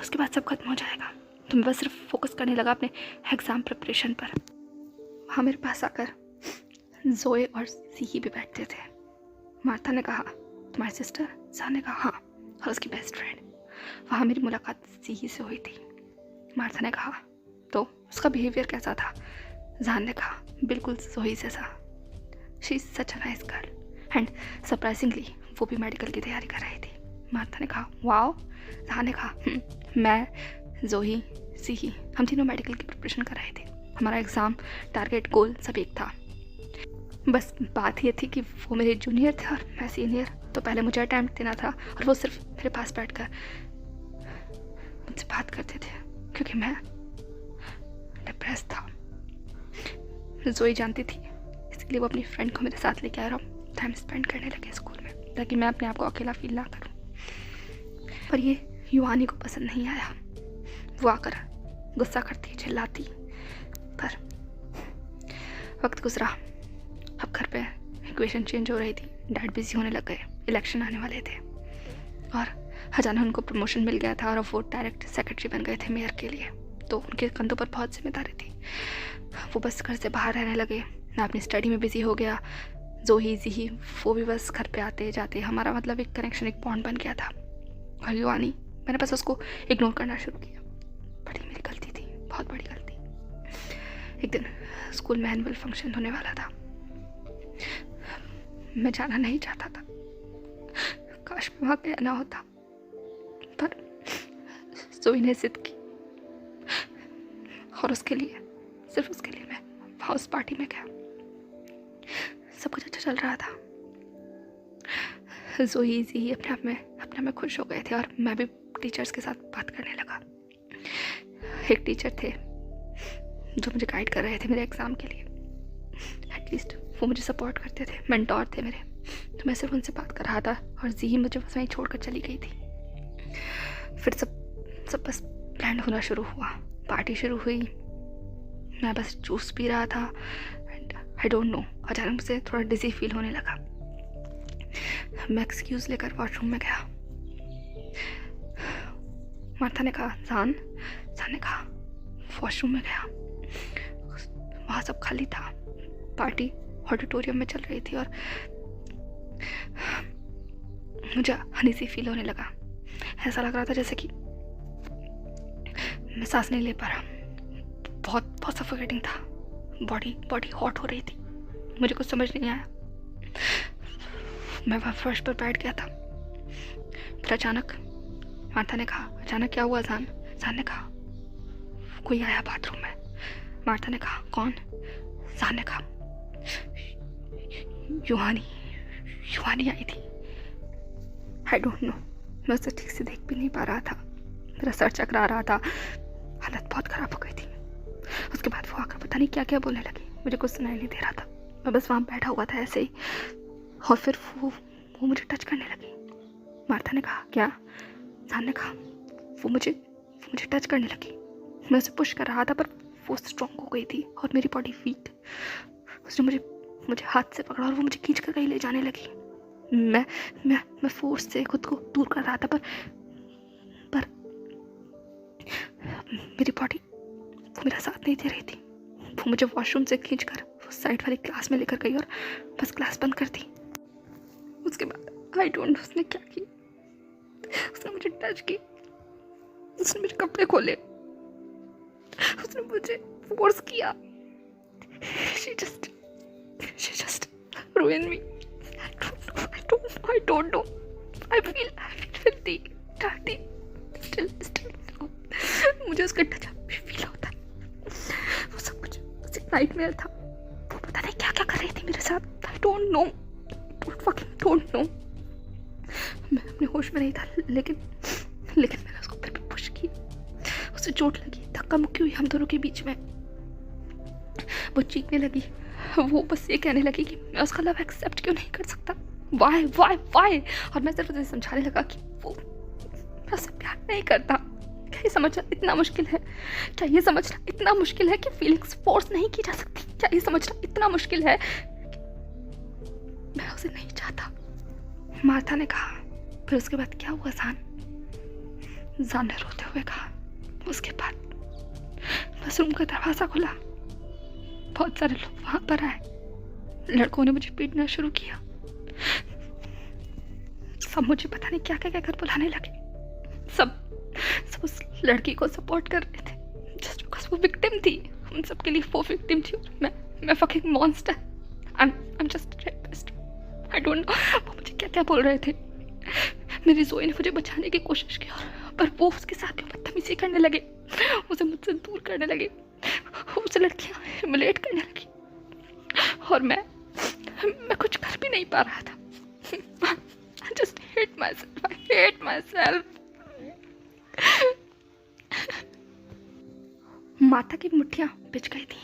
उसके बाद सब खत्म हो जाएगा। तो मैं बस सिर्फ फोकस करने लगा अपने एग्ज़ाम प्रिपरेशन पर। वहाँ मेरे पास आकर जोए और सीही भी बैठते थे। मार्था ने कहा तुम्हारी सिस्टर। सान ने कहा हाँ, और उसकी बेस्ट फ्रेंड। वहाँ मेरी मुलाकात सीही से हुई थी। मार्था ने कहा तो उसका बिहेवियर कैसा था। जान ने कहा बिल्कुल जोही जैसा। She is such a nice girl and surprisingly वो भी मेडिकल की तैयारी कर रही थी। मार्था ने कहा वाओ। जान ने कहा मैं, जोही, सीही, हम तीनों मेडिकल की प्रिपरेशन कर रहे थे। हमारा एग्ज़ाम, टारगेट, गोल सब एक था। बस बात ये थी कि वो मेरे जूनियर थे और मैं सीनियर, तो पहले मुझे अटैम्प्ट देना था और वो सिर्फ मेरे पास बैठकर मुझसे बात करते थे, क्योंकि मैं डिप्रेस था। जोई जानती थी, इसलिए वो अपनी फ्रेंड को मेरे साथ लेके आया और हम टाइम स्पेंड करने लगे स्कूल में, ताकि मैं अपने आप को अकेला फील ना करूं। पर ये युवानी को पसंद नहीं आया। वो आकर गुस्सा करती, चिल्लाती। पर वक्त गुजरा, अब घर पे इक्वेशन चेंज हो रही थी, डैड बिजी होने लग गए, इलेक्शन आने वाले थे और अचानक उनको प्रमोशन मिल गया था और वो डायरेक्ट सेक्रेटरी बन गए थे मेयर के लिए। तो उनके कंधों पर बहुत जिम्मेदारी थी। वो बस घर से बाहर रहने लगे, मैं अपनी स्टडी में बिजी हो गया। जोही जीही वो भी बस घर पे आते जाते, हमारा मतलब एक कनेक्शन, एक बॉन्ड बन गया था। और युवानी, मैंने बस उसको इग्नोर करना शुरू किया। बड़ी मेरी गलती थी, बहुत बड़ी गलती। एक दिन स्कूल में एनुअल फंक्शन होने वाला था, मैं जाना नहीं चाहता था, काश मैं वहाँ गया ना होता, पर जोई ने जिद की और उसके लिए, सिर्फ उसके लिए मैं वहाँ उस पार्टी में गया। सब कुछ अच्छा चल रहा था। जोई जी अपने आप में खुश हो गए थे और मैं भी टीचर्स के साथ बात करने लगा। एक टीचर थे जो मुझे गाइड कर रहे थे मेरे एग्ज़ाम के लिए। एटलीस्ट वो मुझे सपोर्ट करते थे, मेंटोर थे मेरे, तो मैं सिर्फ उनसे बात कर रहा था और जी मुझे बस वहीं छोड़कर चली गई थी। फिर सब बस ब्लेंड होना शुरू हुआ, पार्टी शुरू हुई। मैं बस जूस पी रहा था एंड आई डोंट नो, अचानक मुझे थोड़ा डिजी फील होने लगा। मैं एक्सक्यूज़ लेकर वॉशरूम में गया। मार्था ने कहा जान ने कहा वॉशरूम में गया। वहाँ सब खाली था, पार्टी ऑडिटोरियम में चल रही थी और मुझे अनईजी फील होने लगा। ऐसा लग रहा था जैसे कि मैं सांस नहीं ले पा रहा, बहुत सफोकेटिंग था। बॉडी हॉट हो रही थी, मुझे कुछ समझ नहीं आया। मैं वहाँ फर्श पर बैठ गया था। फिर अचानक मार्था ने कहा अचानक क्या हुआ जान ने कहा कोई आया बाथरूम में। मार्था ने कहा कौन? जान ने कहा युहानी आई थी। आई डोंट नो, मैं उसे ठीक से देख भी नहीं पा रहा था, मेरा सर चकरा रहा था, हालत बहुत ख़राब हो गई थी। उसके बाद वो आकर पता नहीं क्या क्या बोलने लगी, मुझे कुछ सुनाई नहीं दे रहा था। मैं बस वहाँ बैठा हुआ था ऐसे ही, और फिर वो मुझे टच करने लगी। मार्था ने कहा क्या? जान ने कहा वो मुझे टच करने लगी। मैं उसे पुश कर रहा था पर वो स्ट्रॉन्ग हो गई थी और मेरी बॉडी वीक। उसने मुझे हाथ से पकड़ा और वो मुझे खींच कर कहीं ले जाने लगी। मैं फोर्स से खुद को दूर कर रहा था पर मेरी बॉडी वो मेरा साथ नहीं दे रही थी। वो मुझे वॉशरूम से खींचकर वो साइड वाली क्लास में लेकर गई और बस क्लास बंद कर दी। उसके बाद आई डोंट नो उसने क्या की। उसने मुझे टच की, उसने मेरे कपड़े खोले, उसने मुझे फोर्स किया। She just ruined me. I don't know. I feel filthy, dirty. Still now. मुझे उसका टच फील होता है। वो सब कुछ एक नाइटमेयर था। वो पता नहीं क्या क्या कर रही थी मेरे साथ। I don't know. Don't know. मैं अपने होश में नहीं था, लेकिन मैंने उसको फिर भी पुश की। उसे चोट लगी, धक्का मुक्की हुई हम दोनों के बीच में। वो चीखने लगी, वो बस ये कहने लगी कि मैं उसका लव एक्सेप्ट क्यों नहीं कर सकता, वाई। और मैं सिर्फ उसे समझाने लगा कि वो मैं उससे प्यार नहीं करता। क्या ये समझना इतना मुश्किल है? क्या ये समझना इतना मुश्किल है कि फीलिंग्स फोर्स नहीं की जा सकती? क्या ये समझना इतना मुश्किल है कि मैं उसे नहीं चाहता? मार्था ने कहा। फिर उसके बाद क्या हुआ जान ने रोते हुए कहा। उसके बाद बस रूम का दरवाजा खुला, बहुत सारे लोग वहां पर आए, लड़कों ने मुझे पीटना शुरू किया। सब मुझे पता नहीं क्या क्या कर बुलाने लगे। सब उस लड़की को सपोर्ट कर रहे थे जस्ट बिकॉज वो विक्टिम थी। उन सब के लिए वो विक्टिम थी और मैं fucking monster. I am just rapist. I don't know वो मुझे क्या क्या बोल रहे थे। मेरी ज़ोई ने मुझे बचाने की कोशिश की पर वो उसके साथ भी बदतमीजी करने लगे, उसे मुझसे दूर करने लगे, उसे लड़कियां ह्यूमिलेट करने लगी और मैं कुछ कर भी नहीं पा रहा था। I just hate myself. माता की मुट्ठियां पिच गई थी।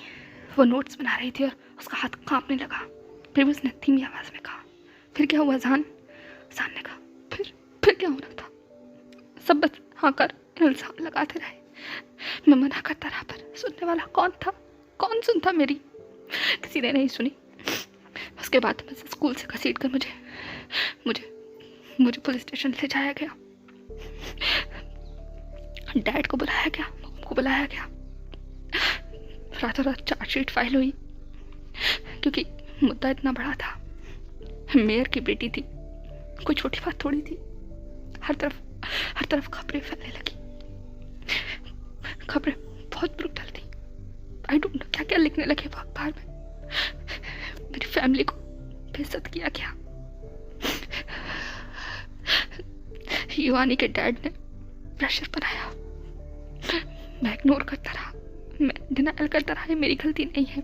वो नोट्स बना रही थी और उसका हाथ कांपने लगा। फिर उसने धीमी आवाज में कहा फिर क्या हुआ जान ने कहा फिर क्या होना था? सब बस हाँ कर इल्जाम लगाते रहे। मैं मना करता रहा पर सुनने वाला कौन था? कौन सुनता मेरी? किसी ने नहीं सुनी। उसके बाद मुझे स्कूल से घसीट कर मुझे पुलिस स्टेशन ले जाया गया। डैड को बुलाया गया, मम्मी को बुलाया गया। रातों रात चार्जशीट फाइल हुई क्योंकि मुद्दा इतना बड़ा था। मेयर की बेटी थी, कोई छोटी बात थोड़ी थी। हर तरफ खबरें फैलने लगी। खबरें बहुत ब्रूटल थी। आई डोंट नो क्या क्या लिखने लगे वो अखबार में। मेरी फैमिली को बेइज्जत किया गया। युवानी के डैड ने प्रेशर बनाया। मैं इग्नोर करता रहा, मैं डिनाइल करता रहा, ये मेरी गलती नहीं है।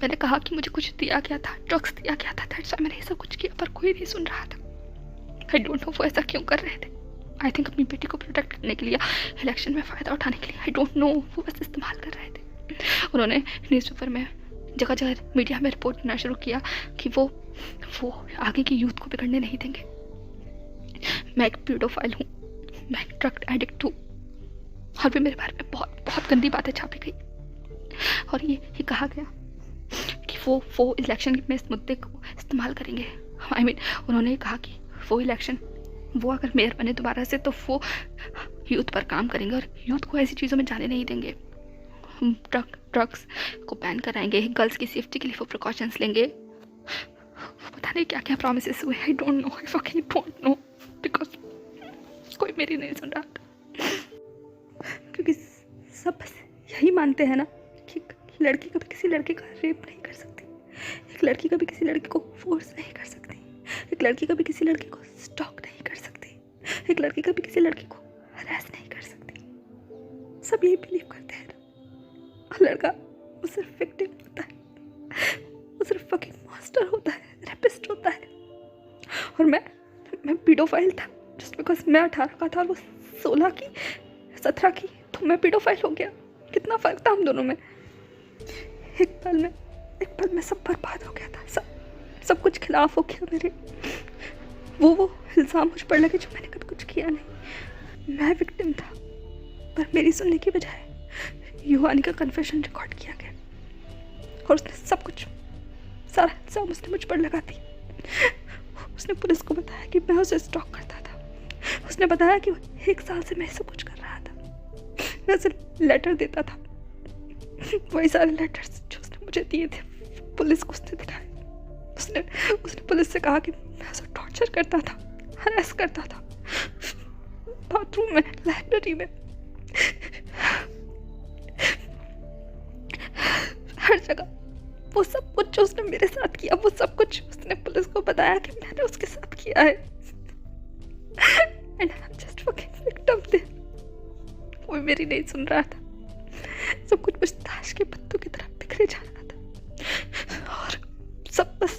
मैंने कहा कि मुझे कुछ दिया गया था, ड्रग्स दिया गया था, दैट्स व्हाई मैंने ये सब कुछ किया, पर कोई नहीं सुन रहा था। आई डोंट नो वो ऐसा क्यों कर रहे थे। आई थिंक अपनी बेटी को प्रोटेक्ट करने के लिए, इलेक्शन में फ़ायदा उठाने के लिए। आई डोंट नो वो बस इस्तेमाल कर रहे थे। उन्होंने न्यूज़पेपर में जगह जगह मीडिया में रिपोर्ट करना शुरू किया कि वो आगे की यूथ को बिगड़ने नहीं देंगे। मैं एक पीडोफाइल हूँ, मैं एक ड्रग एडिक्ट हूँ, और भी मेरे बारे में बहुत बहुत गंदी बातें छापी गई। और ये कहा गया कि वो इलेक्शन में इस मुद्दे को इस्तेमाल करेंगे। I mean, उन्होंने कहा कि वो इलेक्शन, वो अगर मेयर बने दोबारा से तो वो यूथ पर काम करेंगे और यूथ को ऐसी चीज़ों में जाने नहीं देंगे। ड्रग्स को बैन कराएंगे, गर्ल्स की सेफ्टी के लिए वो प्रिकॉशंस लेंगे। पता नहीं क्या क्या प्रॉमिसेस हुए। I don't know, I fucking don't know, because कोई मेरी नहीं सुन रहा था। क्योंकि सब बस यही मानते हैं ना कि लड़की कभी किसी लड़के का रेप नहीं कर सकती, एक लड़की कभी किसी लड़के को फोर्स नहीं कर सकती, एक लड़की कभी किसी लड़के को स्टॉक नहीं कर सकती, एक लड़की कभी किसी लड़के को हरास नहीं कर सकती। सब यही बिलीव करते हैं ना। और लड़का वो सिर्फ विक्टिम होता है, वो सिर्फ फकिंग मॉन्स्टर होता है, रेपिस्ट होता है। और मैं पीडोफाइल था जस्ट बिकॉज मैं 18 का था और वो 16 की 17 की, तो मैं पीडोफाइल हो गया। कितना फ़र्क था हम दोनों में। एक पल में सब बर्बाद हो गया था, सब कुछ खिलाफ हो गया मेरे। वो इल्ज़ाम मुझ पर लगे जो मैंने कभी कुछ किया नहीं। मैं विक्टिम था, पर मेरी सुनने की बजाय युवानी का कन्फेशन रिकॉर्ड किया गया और उसने सब कुछ, सारा इल्ज़ाम उसने मुझ पर लगा दी। उसने पुलिस को बताया कि मैं उसे स्टॉक करता था। उसने बताया कि 1 साल से मैं सब कुछ कर रहा था। मैं उसे लेटर देता था, वही सारे लेटर्स जो उसने मुझे दिए थे पुलिस को उसने दिखाए। उसने पुलिस से कहा कि मैं उसे टॉर्चर करता था, हरास करता था, बाथरूम में, लाइब्रेरी में, हर जगह। वो सब कुछ जो उसने मेरे साथ किया, वो सब कुछ उसने पुलिस को बताया कि मैंने उसके साथ किया है। And I'm just fucking victim there. वो मेरी नहीं सुन रहा था। सब कुछ बस ताश के पत्तों की तरह बिखरे जा रहा था और सब बस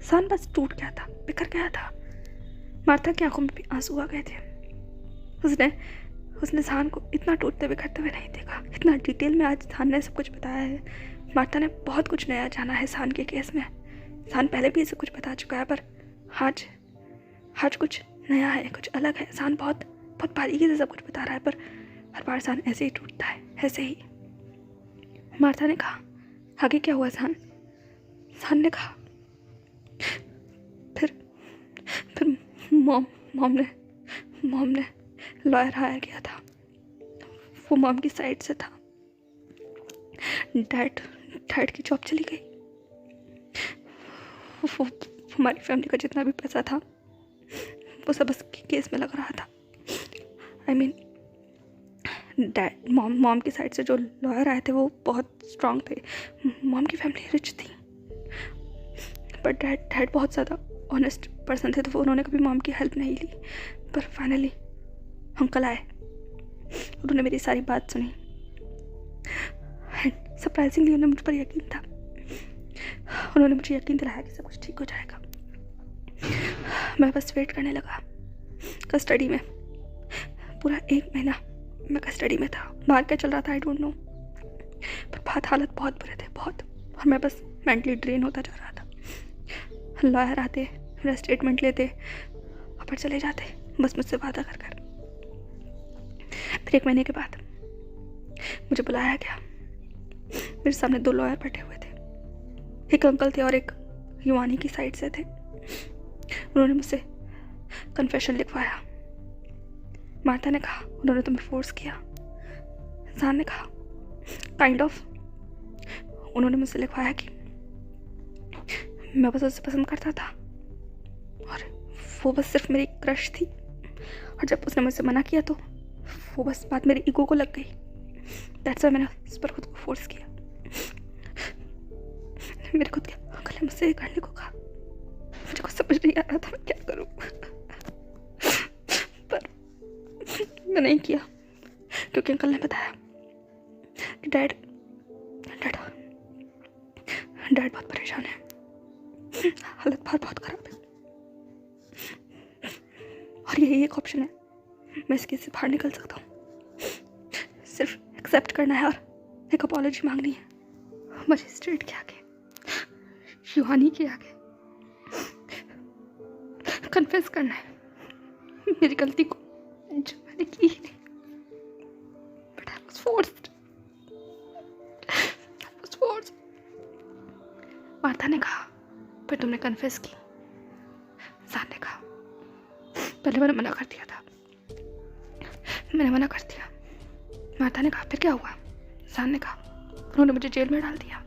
सान बस टूट गया था, बिखर गया था। मार्था की आंखों में भी आंसू आ गए थे। उसने सान को इतना टूटते बिखरते हुए नहीं देखा। इतना डिटेल में आज सान ने सब कुछ बताया है। मार्था ने बहुत कुछ नया जाना है सान के केस में। सान पहले भी इसे कुछ बता चुका है, पर आज कुछ नया है, कुछ अलग है। सान बहुत बहुत बारीकी से सब कुछ बता रहा है, पर हर बार सान ऐसे ही टूटता है, ऐसे ही। मार्था ने कहा, आगे क्या हुआ सान? सान ने कहा, फिर मॉम ने लॉयर हायर किया था। वो मॉम की साइड से था। डैड की जॉब चली गई। वो हमारी फैमिली का जितना भी पैसा था वो सब उस केस में लग रहा था। I mean, मॉम की साइड से जो लॉयर आए थे वो बहुत स्ट्रांग थे। मॉम की फैमिली रिच थी, पर डैड बहुत ज़्यादा ऑनेस्ट पर्सन थे, तो उन्होंने कभी मॉम की हेल्प नहीं ली। पर फाइनली अंकल आए, उन्होंने मेरी सारी बात सुनी एंड सरप्राइजिंगली उन्हें मुझ पर यकीन था। उन्होंने मुझे यकीन दिलाया कि सब कुछ ठीक हो जाएगा। मैं बस वेट करने लगा कस्टडी में। पूरा 1 महीना मैं कस्टडी में था। बाहर क्या चल रहा था आई डोंट नो, पर हालत बहुत बुरे थे, बहुत। और मैं बस मेंटली ड्रेन होता जा रहा था। लॉयर आते, मेरा स्टेटमेंट लेते और फिर चले जाते, बस मुझसे वादा कर कर। फिर 1 महीने के बाद मुझे बुलाया गया। मेरे सामने 2 लॉयर बैठे हुए थे, एक अंकल थे और एक युवानी की साइड से थे। उन्होंने मुझसे कन्फेशन लिखवाया। मार्था ने कहा, उन्होंने तुम्हें फोर्स किया। इंसान ने कहा, काइंड ऑफ। उन्होंने मुझसे लिखवाया कि मैं बस उसे पसंद करता था और वो बस सिर्फ मेरी क्रश थी, और जब उसने मुझसे मना किया तो वो बस बात मेरी ईगो को लग गई। दैट्स व्हाई मैंने उस पर खुद को फोर्स किया। मेरे खुद के अंकल ने मुझसे ये करने को कहा। मुझे कुछ समझ नहीं आ रहा था मैं क्या करूं, पर मैं नहीं किया क्योंकि अंकल ने बताया कि डैड बहुत परेशान है, हालत बहुत खराब है और यही एक ऑप्शन है, मैं इस केस से बाहर निकल सकता हूँ। सिर्फ एक्सेप्ट करना है और एक अपॉलॉजी मांगनी है मजिस्ट्रेट के आगे, युवानी के आगे। कन्फेस करना है मेरी गलती को जो मैंने की ही नहीं, but I was forced. Martha ने कहा, फिर तुमने कन्फेस की। सान ने कहा, पहले मैंने मना कर दिया था, मैंने मना कर दिया। मार्था ने कहा, फिर क्या हुआ? सान ने कहा, उन्होंने मुझे जेल में डाल दिया,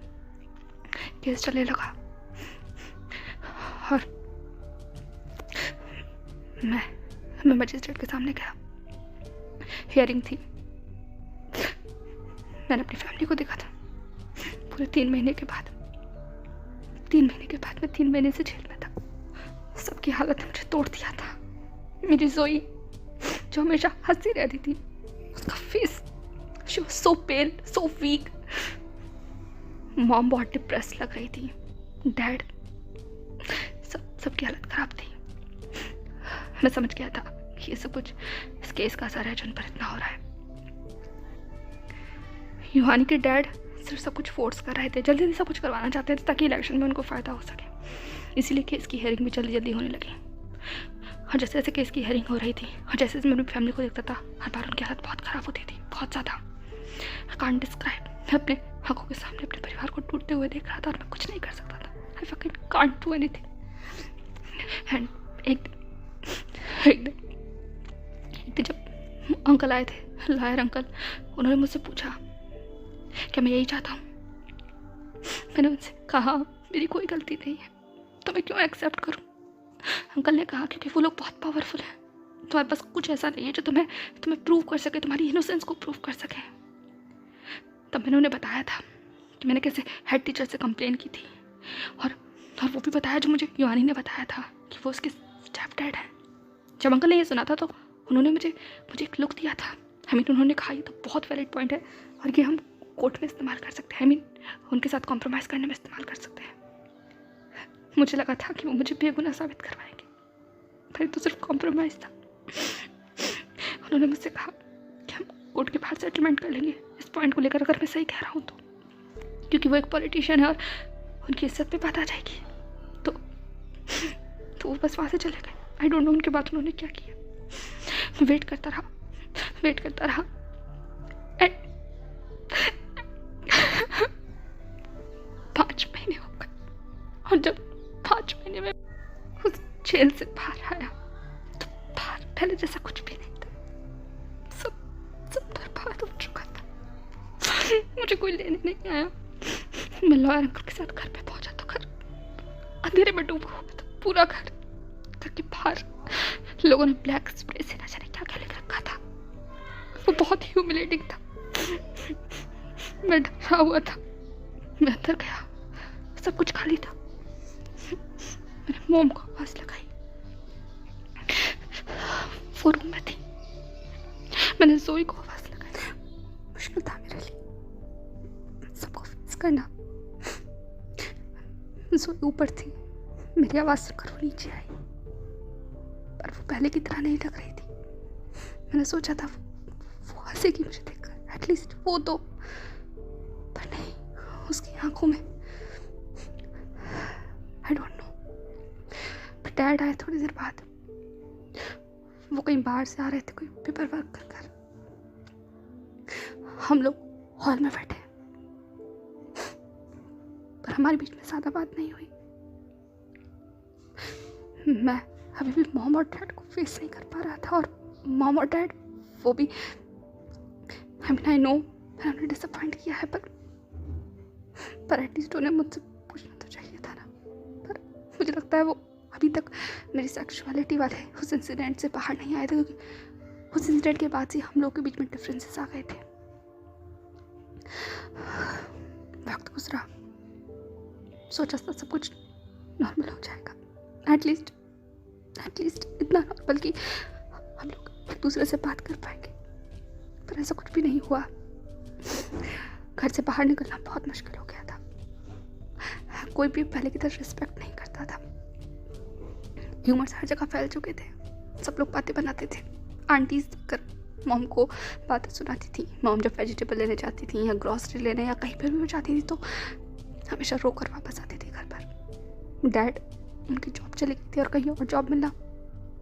केस चलने लगा और मैं मजिस्ट्रेट के सामने गया। हियरिंग थी, मैंने अपनी फैमिली को देखा था पूरे 3 महीने के बाद। 3 महीने के बाद मैं 3 महीने से जेल में था। सबकी हालत ने मुझे तोड़ दिया था। मेरी जोई जो हमेशा हंसती रहती थी, उसका face, she was so pale, so weak. Mom बहुत डिप्रेस लग रही थी। डैड, सबकी हालत खराब थी। मैं समझ गया था कि ये सब कुछ इस केस का असर है जो उन पर इतना हो रहा है। यूहानी के डैड सिर्फ सब कुछ फोर्स कर रहे थे, जल्दी जल्दी सब कुछ करवाना चाहते थे ताकि इलेक्शन में उनको फ़ायदा हो सके। इसीलिए केस की हियरिंग भी जल्दी जल्दी होने लगी। और जैसे जैसे केस की हियरिंग हो रही थी और जैसे जैसे मैं अपनी फैमिली को देखता था, हर बार उनकी हालत बहुत ख़राब होती थी, बहुत ज़्यादा। I can't describe. मैं अपने आंखों के सामने अपने परिवार को टूटते हुए देख रहा था और मैं कुछ नहीं कर सकता था। I fucking can't do anything. And एक दिन जब अंकल आए थे, लायर अंकल, उन्होंने मुझसे पूछा क्या मैं यही चाहता हूँ। मैंने उनसे कहा, मेरी कोई गलती नहीं है तो मैं क्यों एक्सेप्ट करूँ। अंकल ने कहा, क्योंकि वो लोग बहुत पावरफुल हैं, तुम्हारे पास कुछ ऐसा नहीं है जो तुम्हें प्रूव कर सके, तुम्हारी इनोसेंस को प्रूव कर सके। तब मैंने उन्हें बताया था कि मैंने कैसे हेड टीचर से कंप्लेन की थी और वो भी बताया जो मुझे यूहानी ने बताया था कि वो उसके स्टेप डैड है। जब अंकल ने ये सुना था तो उन्होंने मुझे एक लुक दिया था। उन्होंने कहा, ये तो बहुत वैलिड पॉइंट है और ये हम कोर्ट में इस्तेमाल कर सकते हैं। उनके साथ कॉम्प्रोमाइज़ करने में इस्तेमाल कर सकते हैं। मुझे लगा था कि वो मुझे बेगुनाह साबित करवाएंगे, पर तो सिर्फ कॉम्प्रोमाइज़ था। उन्होंने मुझसे कहा कि हम कोर्ट के बाहर सेटलमेंट कर लेंगे इस पॉइंट को लेकर, अगर मैं सही कह रहा हूँ तो, क्योंकि वो एक पॉलिटिशियन है और उनकी इज्जत पे बात आ जाएगी। तो वो बस वहाँ से चले गए। आई डोंट नो उनके बाद उन्होंने क्या किया। मैं वेट करता रहा एंड 5 महीने हो गए और जब 5 महीने में उस जेल से बाहर आया तो बाहर पहले जैसा कुछ भी नहीं था। सब बर्बाद हो चुका था। मुझे कोई लेने नहीं आया। मैं लॉयर अंकल के साथ घर पे पहुंचा तो घर अंधेरे में डूबा हुआ था, पूरा घर। घर के बाहर लोगों ने ब्लैक स्प्रे से न जाने क्या क्या लिख रखा था। वो बहुत ह्यूमिलेटिंग था। मैं डरा हुआ था। मैं अंदर गया, सब कुछ खाली था। मैंने मोम को आवाज लगाई, वो रूम में थी। मैंने जोई को आवाज लगाई। मुश्किल था मेरे लिए सबको फेस करना। जोई ऊपर थी, मेरी आवाज सुनकर वो नीचे आई, पर वो पहले की तरह नहीं लग रही थी। मैंने सोचा था वो हंसेगी मुझे देखकर, एटलीस्ट वो तो, पर नहीं, उसकी आंखों में आई डोंट नो। पर डैड आए थोड़ी देर बाद। वो कहीं बाहर से आ रहे थे, कोई पेपर वर्क कर कर। हम लोग हॉल में बैठे, पर हमारे बीच में ज़्यादा बात नहीं हुई। मैं अभी भी मॉम और डैड को फेस नहीं कर पा रहा था और मॉम और डैड वो भी, आई नो मैंने उन्हें डिसअपॉइंट किया है, पर एटलीस्ट उन्हें मुझसे पूछना तो चाहिए था ना। पर मुझे लगता है वो अभी तक मेरी सेक्सुअलिटी वाले उस इंसिडेंट से बाहर नहीं आए थे, क्योंकि उस इंसिडेंट के बाद से हम लोग के बीच में डिफरेंसेस आ गए थे। वक्त गुजरा, सोचा था सब कुछ नॉर्मल हो जाएगा, एटलीस्ट इतना नॉर्मल कि हम लोग एक दूसरे से बात कर पाएंगे, पर ऐसा कुछ भी नहीं हुआ। घर से बाहर निकलना बहुत मुश्किल हो गया था। कोई भी पहले की तरह रिस्पेक्ट नहीं करता था। ह्यूमर्स हर जगह फैल चुके थे, सब लोग बातें बनाते थे। आंटीज कर मॉम को बातें सुनाती थी। मॉम जब वेजिटेबल लेने जाती थी या ग्रॉसरी लेने या कहीं पर भी जाती थी तो हमेशा रो कर वापस आती थी घर पर। डैड उनकी जॉब चली गई थी और कहीं और जॉब मिलना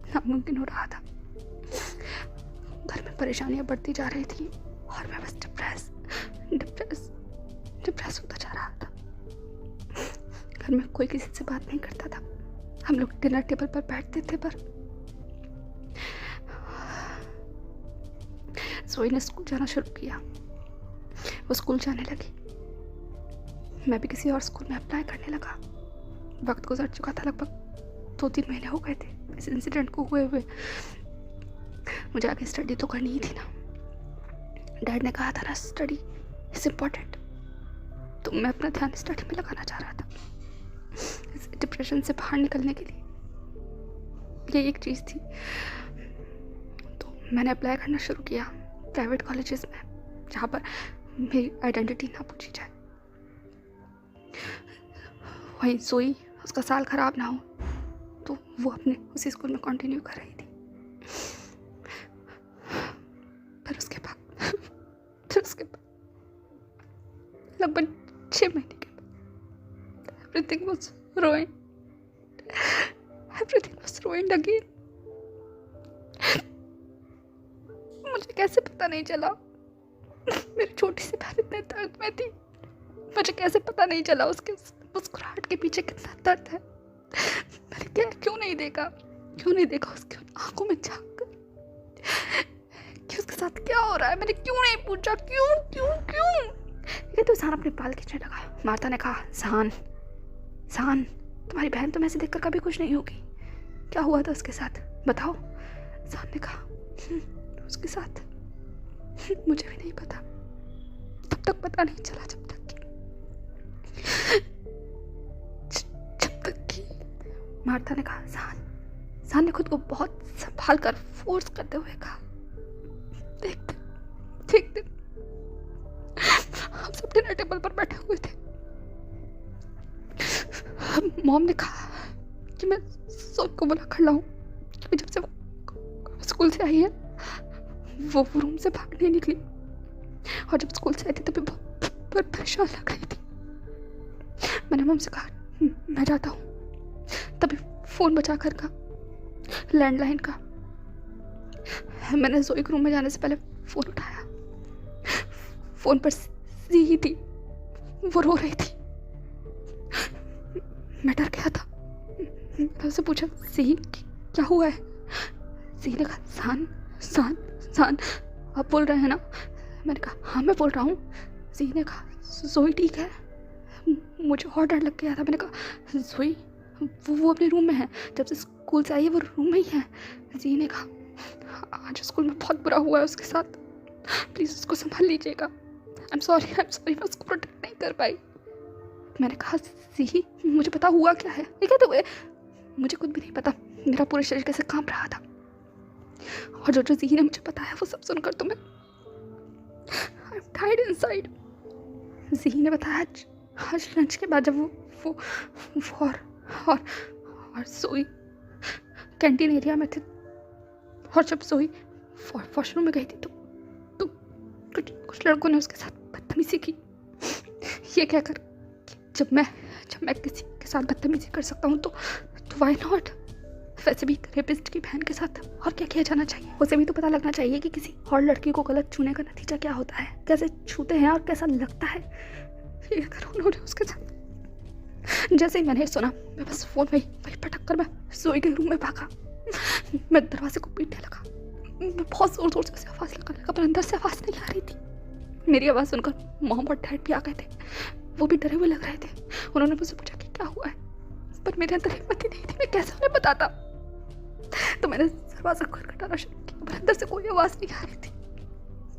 नामुमकिन हो रहा था। परेशानियां बढ़ती जा रही थी और मैं बस डिप्रेस होता जा रहा था। घर में कोई किसी से बात नहीं करता था। हम लोग डिनर टेबल पर बैठते थे पर जोई ने स्कूल जाना शुरू किया। वो स्कूल जाने लगी, मैं भी किसी और स्कूल में अप्लाई करने लगा। वक्त गुजर चुका था, लगभग 2-3 महीने हो गए थे इस इंसिडेंट को हुए हुए। मुझे आगे स्टडी तो करनी ही थी ना। डैड ने कहा था ना, स्टडी इज इम्पोर्टेंट, तो मैं अपना ध्यान स्टडी में लगाना चाह रहा था। इस डिप्रेशन से बाहर निकलने के लिए ये एक चीज़ थी। तो मैंने अप्लाई करना शुरू किया प्राइवेट कॉलेजेस में, जहाँ पर मेरी आइडेंटिटी ना पूछी जाए। वहीं जोई, उसका साल खराब ना हो तो वो अपने उसी स्कूल में कंटिन्यू कर रही थी। फिर उसके बाद लगभग 6 महीने के बाद everything was ruined again। मुझे कैसे पता नहीं चला, मेरी छोटी सी बहन इतने दर्द में थी, मुझे कैसे पता नहीं चला उसके मुस्कुराहट के पीछे कितना दर्द है। मैंने क्यों नहीं देखा उसकी आंखों में झांक कर कि उसके साथ क्या हो रहा है। मैंने क्यों नहीं पूछा, क्यों। ये तो सान अपने बाल खींचने लगा। मार्था ने कहा, सान तुम्हारी बहन तो मैं से देखकर कभी खुश नहीं होगी, क्या हुआ था उसके साथ बताओ। सान ने कहा, उसके साथ मुझे भी नहीं पता, तब तक पता नहीं चला जब तक कि मार्था ने कहा, सान ने खुद को बहुत संभाल कर फोर्स करते हुए कहा, देख हम सब डिनर टेबल पर बैठे हुए थे। मॉम ने कहा कि मैं सोन को बुला कर लाऊं, क्योंकि जब से वो स्कूल से आई है वो रूम से भाग नहीं निकली, और जब स्कूल से आई थी तभी बहुत परेशान लग रही थी। मैंने मॉम से कहा, मैं जाता हूँ। तभी फोन बजा कर का लैंडलाइन का। मैंने जोई के रूम में जाने से पहले फोन उठाया। फोन पर सी ही थी, वो रो रही थी। मैं डर गया था। मैंने उससे पूछा, सी क्या हुआ है। सी ने कहा, सान आप बोल रहे हैं ना। मैंने कहा, हाँ मैं बोल रहा हूँ। सी ने कहा, जोई ठीक है। मुझे और डर लग गया था। मैंने कहा, जोई वो अपने रूम में है, जब से स्कूल से आई है वो रूम में ही है। जी ने कहा, आज स्कूल में बहुत बुरा हुआ है उसके साथ, प्लीज़ उसको संभाल लीजिएगा। आई एम सॉरी मैं उसको प्रोटेक्ट नहीं कर पाई। मैंने कहा, सी मुझे पता हुआ क्या है। ये कहते हुए, मुझे खुद भी नहीं पता, मेरा पूरे शरीर कैसे कांप रहा था। और जो जी ने मुझे बताया वो सब सुनकर तो मैं आई एम टायर्ड इनसाइड। जी ने बताया, आज लंच के बाद जब वो और सोई कैंटीन एरिया में थे, और जब सोई वॉशरूम में गई थी तो कुछ लड़कों ने उसके साथ बदतमीजी की, ये कहकर जब मैं किसी के साथ बदतमीजी कर सकता हूँ तो व्हाई नॉट। वैसे भी रेपिस्ट की बहन के साथ और क्या किया जाना चाहिए। उसे भी तो पता लगना चाहिए कि किसी और लड़की को गलत छूने का नतीजा क्या होता है, कैसे छूते हैं और कैसा लगता है। अगर उन्होंने उसके साथ, जैसे ही मैंने सुना मैं बस फोन वही पटक कर मैं सोई के रूम में भागा। मैं दरवाजे को पीटने लगा। मैं बहुत जोर से आवाज़ लगाने लगा, पर अंदर से आवाज़ नहीं आ रही थी। मेरी आवाज़ सुनकर मॉम और डैड भी आ गए थे। वो भी डरे हुए लग रहे थे। उन्होंने मुझसे पूछा कि क्या हुआ है, पर मेरे अंदर हिम्मत ही नहीं थी, मैं कैसे उन्हें बताता। तो मैंने दरवाज़ा खटखटाना शुरू किया, पर अंदर से कोई आवाज़ नहीं आ रही थी।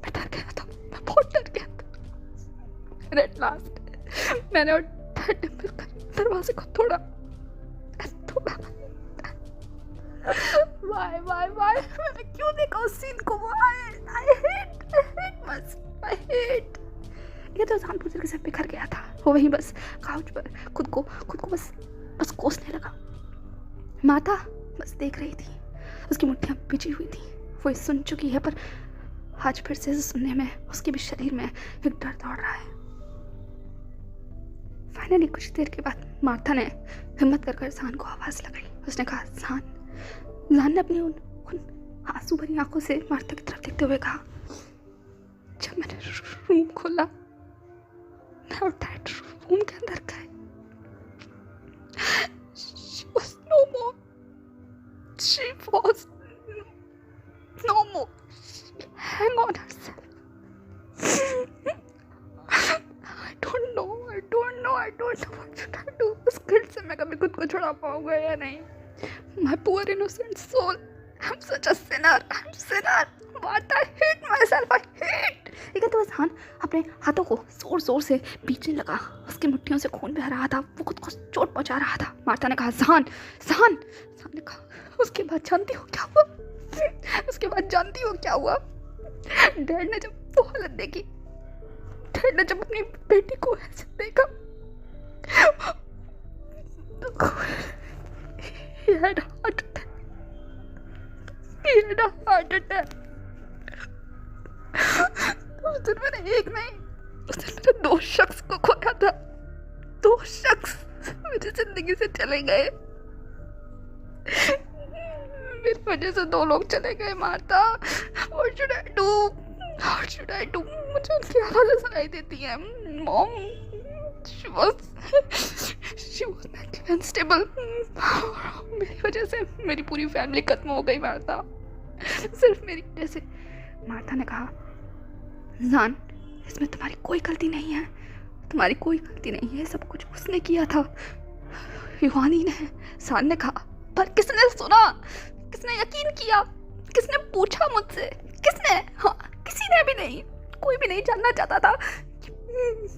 मैं डर गया था, मैं बहुत डर गया था। एट लास्ट मैंने और डैड ने मिलकर दरवाजे को तोड़ा। Why? मैंने क्यों देखा उस सीन को? I hate। ये तो जान पूछने के साथ बिखर गया था। वो वहीं बस काउच पर खुद को बस कोसने लगा। माता बस देख रही थी, उसकी मुट्ठियाँ बिछी हुई थी। वो सुन चुकी है, पर आज फिर से सुनने में उसके भी शरीर में एक डर दौड़ रहा है। फाइनली कुछ देर के बाद मार्था ने हिम्मत कर सान को आवाज़ लगाई। उसने कहा, सान ने अपनी उन आंसू भरी आंखों से मार्था की तरफ देखते हुए कहा, जब मैंने रूम खोला, now that रूम के अंदर गए, she was no more. She was no more. She hang on herself. I don't know what should I do. उस गिल्ट से मैं कभी खुद को छुड़ा पाऊंगा या नहीं. My poor innocent soul. I'm such a sinner. What I hate myself. I hate. ये कहते हुए ज़ान अपने हाथों को जोर जोर से पीटने लगा. उसकी मुट्ठियों से खून बह रहा था. वो खुद को चोट पहुंचा रहा था. मार्था ने कहा, ज़ान ने कहा, उसके बाद जानती हो क्या हुआ? डैड ने जब वो हालत देखी, डैड ने जब अपनी बेटी को ऐसे देखा, he had a heart attack. उस दिन मैंने एक नहीं, उस दिन मैंने 2 शख्स को खोया था. 2 शख्स मेरी जिंदगी से चले गए. मेरी वजह से 2 लोग चले गए. Martha, what should I do? मुझे उनकी आवाज़ें सुनाई देती हैं. Mom, she was mentally unstable. मेरी वजह से मेरी पूरी फैमिली खत्म हो गई. मार्था, सिर्फ मेरी वजह से. मार्था ने कहा, ज़ान, इसमें तुम्हारी कोई गलती नहीं है. सब कुछ उसने किया था. युवानी ने, ज़ान ने कहा, पर किसने सुना? किसने यकीन किया? किसने पूछा मुझसे? किसने? हाँ, किसी ने भी नहीं. कोई भी नहीं जानना चाहता था कि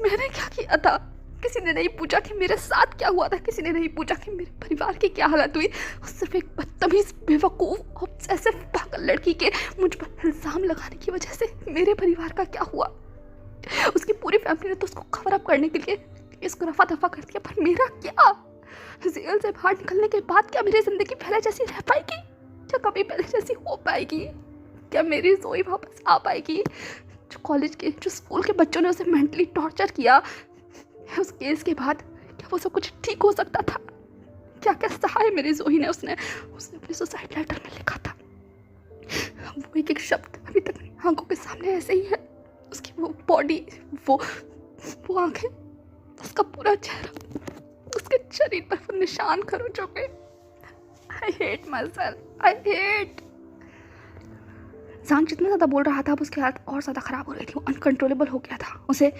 मैंने क्या किया था. किसी ने नहीं पूछा कि मेरे साथ क्या हुआ था. किसी ने नहीं पूछा कि मेरे परिवार की क्या हालत हुई. सिर्फ एक बदतमीज, बेवकूफ़, ऑब्सेसिव पागल लड़की के मुझ पर इल्ज़ाम लगाने की वजह से मेरे परिवार का क्या हुआ. उसकी पूरी फैमिली ने तो उसको कवर अप करने के लिए इसको रफा दफा कर दिया. पर मेरा क्या? जेल से बाहर निकलने के बाद क्या मेरी ज़िंदगी पहले जैसी रह पाएगी? क्या कभी पहले जैसी हो पाएगी? क्या मेरी ज़ोई वापस आ पाएगी? जो कॉलेज के, जो स्कूल के बच्चों ने उसे मेंटली टॉर्चर किया, उस केस के बाद क्या वो सब कुछ ठीक हो सकता था? क्या सहा है मेरी ज़ोई ने? उसने अपने सुसाइड लेटर में लिखा था. वो एक शब्द अभी तक आंखों के सामने ऐसे ही है. उसकी वो बॉडी, वो आंखें, उसका पूरा चेहरा, उसके शरीर पर वो निशान खरो चुके. I hate myself. ज़ान जितना ज़्यादा बोल रहा था, अब उसकी हालत और ज़्यादा ख़राब हो रही थी. वो अनकंट्रोलेबल हो गया था. उसे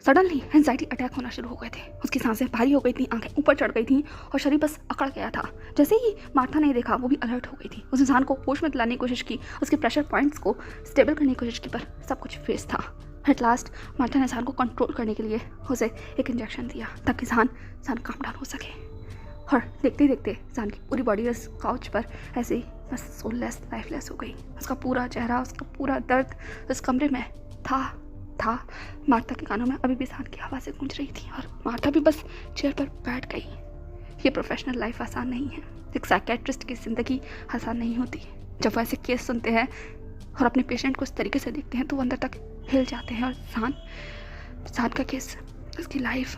सडनली एंजाइटी अटैक होना शुरू हो गए थे. उसकी सांसें भारी हो गई थी, आंखें ऊपर चढ़ गई थी और शरीर बस अकड़ गया था. जैसे ही मार्था ने देखा, वो भी अलर्ट हो गई थी. उसने ज़ान को होश में दिलाने की कोशिश की, उसके प्रेशर पॉइंट्स को स्टेबल करने की कोशिश की, पर सब कुछ फेस था. एट लास्ट मार्था ने ज़ान को कंट्रोल करने के लिए उसे एक इंजेक्शन दिया ताकि ज़ान काम डाउन हो सके. और देखते ही देखते ज़ान की पूरी बॉडी उस काउच पर ऐसे ही बस सोललेस, लाइफलेस हो गई. उसका पूरा चेहरा, उसका पूरा दर्द उस कमरे में था. मार्था के कानों में अभी भी ज़ान की आवाज़ें गूंज रही थी और मार्था भी बस चेयर पर बैठ गई. ये प्रोफेशनल लाइफ आसान नहीं है. एक साइकेट्रिस्ट की ज़िंदगी आसान नहीं होती. जब वो ऐसे केस सुनते हैं और अपने पेशेंट को इस तरीके से देखते हैं तो वो अंदर तक हिल जाते हैं. और ज़ान का केस, उसकी लाइफ,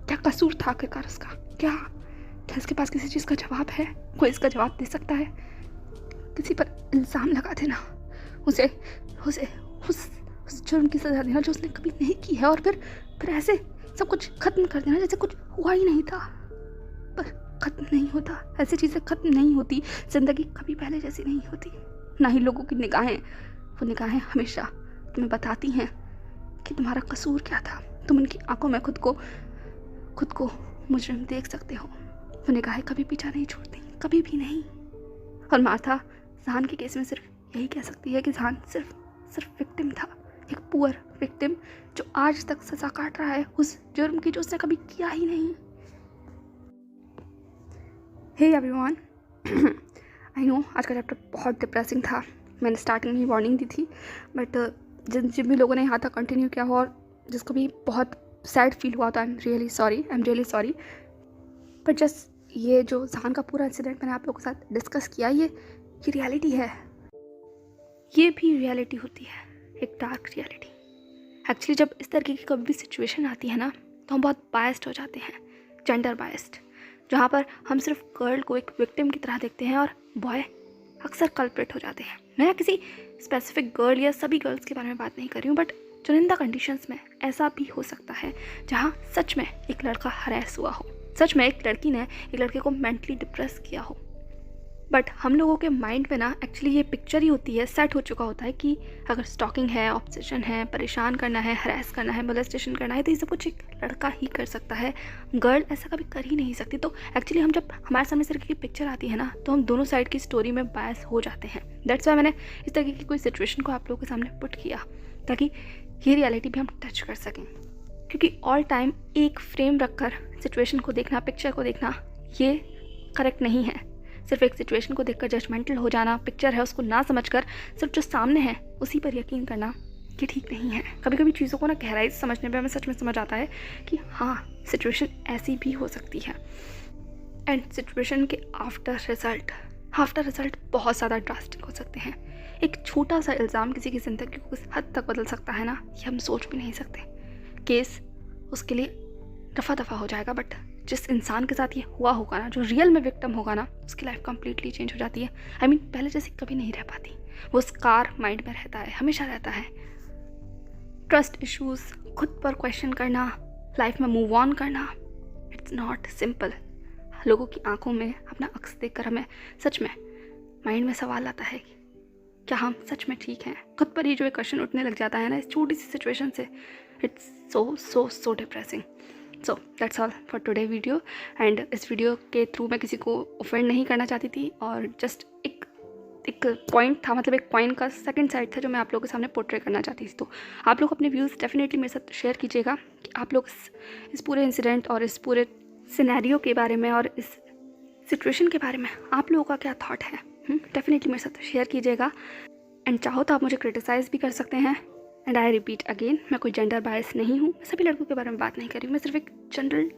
क्या कसूर था आखिरकार उसका? क्या इसके पास किसी चीज़ का जवाब है? कोई इसका जवाब दे सकता है? किसी पर इल्ज़ाम लगा देना, उसे उस जुर्म की सज़ा देना जो उसने कभी नहीं की है, और फिर ऐसे सब कुछ ख़त्म कर देना जैसे कुछ हुआ ही नहीं था. पर ख़त्म नहीं होता. ऐसी चीज़ें ख़त्म नहीं होती. ज़िंदगी कभी पहले जैसी नहीं होती. ना ही लोगों की निगाहें. वो निगाहें हमेशा तुम्हें बताती हैं कि तुम्हारा कसूर क्या था. तुम उनकी आंखों में खुद को मुजरिम देख सकते हो. वो निगाहें कभी पीछा नहीं छोड़ती, कभी भी नहीं. और मार्था ज़ान के केस में सिर्फ यही कह सकती है कि ज़ान सिर्फ विक्टिम था. एक पुअर विक्टिम जो आज तक सज़ा काट रहा है उस जुर्म की जो उसने कभी किया ही नहीं. हे एवरीवन, आई नो आज का चैप्टर बहुत डिप्रेसिंग था. मैंने स्टार्टिंग में ही वार्निंग दी थी, बट जिन भी लोगों ने यहाँ तक कंटिन्यू किया हो और जिसको भी बहुत सैड फील हुआ तो I am really sorry. But just ये जो ज़ान का पूरा इंसिडेंट मैंने आप लोगों के साथ डिस्कस किया, ये रियलिटी है. ये भी रियलिटी होती है, एक डार्क रियलिटी. एक्चुअली जब इस तरीके की कभी भी सिचुएशन आती है ना, तो हम बहुत बायस्ड हो जाते हैं, जेंडर बायस्ड, जहाँ पर हम सिर्फ गर्ल को एक विक्टिम की तरह देखते हैं और बॉय अक्सर कल्प्रिट हो जाते हैं। मैं किसी स्पेसिफिक गर्ल या सभी गर्ल्स के बारे में बात नहीं कर रही हूँ, बट चुनिंदा कंडीशंस में ऐसा भी हो सकता है जहाँ सच में एक लड़का हरेस हुआ हो, सच में एक लड़की ने एक लड़के को मेंटली डिप्रेस किया हो। बट हम लोगों के माइंड में ना एक्चुअली ये पिक्चर ही होती है, सेट हो चुका होता है कि अगर स्टॉकिंग है, ऑब्सेशन है, परेशान करना है, हरास करना है, मोलेस्टेशन करना है, तो ये सब कुछ एक लड़का ही कर सकता है, गर्ल ऐसा कभी कर ही नहीं सकती। तो एक्चुअली हम जब हमारे सामने इस तरीके की पिक्चर आती है ना, तो हम दोनों साइड की स्टोरी में बायस हो जाते हैं। दैट्स वाई मैंने इस तरीके की कोई सिचुएशन को आप लोगों के सामने पुट किया, ताकि ये रियलिटी भी हम टच कर सकें। क्योंकि ऑल टाइम एक फ्रेम रखकर सिचुएशन को देखना, पिक्चर को देखना, ये करेक्ट नहीं है। सिर्फ एक सिचुएशन को देखकर जजमेंटल हो जाना, पिक्चर है उसको ना समझकर सिर्फ जो सामने है उसी पर यकीन करना, ये ठीक नहीं है। कभी कभी चीज़ों को ना गहराई से समझने पे हमें सच में समझ आता है कि हाँ, सिचुएशन ऐसी भी हो सकती है। एंड सिचुएशन के आफ्टर रिजल्ट बहुत ज़्यादा ड्रास्टिक हो सकते हैं। एक छोटा सा इल्ज़ाम किसी की ज़िंदगी को किस हद तक बदल सकता है ना, ये हम सोच भी नहीं सकते। केस उसके लिए रफा दफ़ा हो जाएगा, बट जिस इंसान के साथ ये हुआ होगा ना, जो रियल में विक्टिम होगा ना, उसकी लाइफ कंप्लीटली चेंज हो जाती है। आई मीन पहले जैसी कभी नहीं रह पाती। वो स्कार माइंड में रहता है, हमेशा रहता है। ट्रस्ट इश्यूज, खुद पर क्वेश्चन करना, लाइफ में मूव ऑन करना, इट्स नॉट सिंपल। लोगों की आंखों में अपना अक्स देखकर हमें सच में माइंड में सवाल आता है, क्या हम सच में ठीक हैं? खुद पर ही जो एक क्वेश्चन उठने लग जाता है ना इस छोटी सी सिचुएशन से, it's so depressing. So that's all for today video. And इस वीडियो के थ्रू मैं किसी को ऑफेंड नहीं करना चाहती थी, और जस्ट एक पॉइंट था, मतलब एक पॉइंट का सेकंड साइड था जो मैं आप लोगों के सामने पोर्ट्रे करना चाहती थी। तो आप लोग अपने व्यूज़ डेफिनेटली मेरे साथ शेयर कीजिएगा कि आप लोग इस पूरे इंसिडेंट और इस पूरे सिनेरियो के बारे में और इस सिचुएशन के बारे में आप लोगों का क्या थॉट है। डेफिनेटली मेरे साथ शेयर कीजिएगा। एंड चाहो तो आप मुझे क्रिटिसाइज़ भी कर सकते हैं। एंड आई रिपीट अगेन, मैं कोई जेंडर बायस नहीं हूँ, मैं सभी लड़कों के बारे में बात नहीं कर रही हूँ। मैं सिर्फ एक जनरल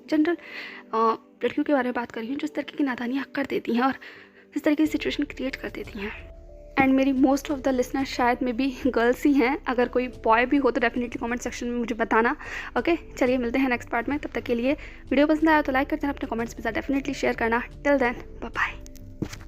लड़कियों के बारे में बात कर रही हूँ जो इस तरीके की नादानियाँ कर देती हैं और इस तरीके की सिचुएशन क्रिएट कर देती हैं। एंड मेरी मोस्ट ऑफ द लिसनर शायद में भी गर्ल्स ही हैं। अगर कोई बॉय भी हो तो डेफिनेटली कमेंट सेक्शन में मुझे बताना। ओके, चलिए मिलते हैं नेक्स्ट पार्ट में। तब तक के लिए वीडियो पसंद आया तो लाइक कर देना, अपने कमेंट्स के साथ डेफिनेटली शेयर करना। Till then, bye bye.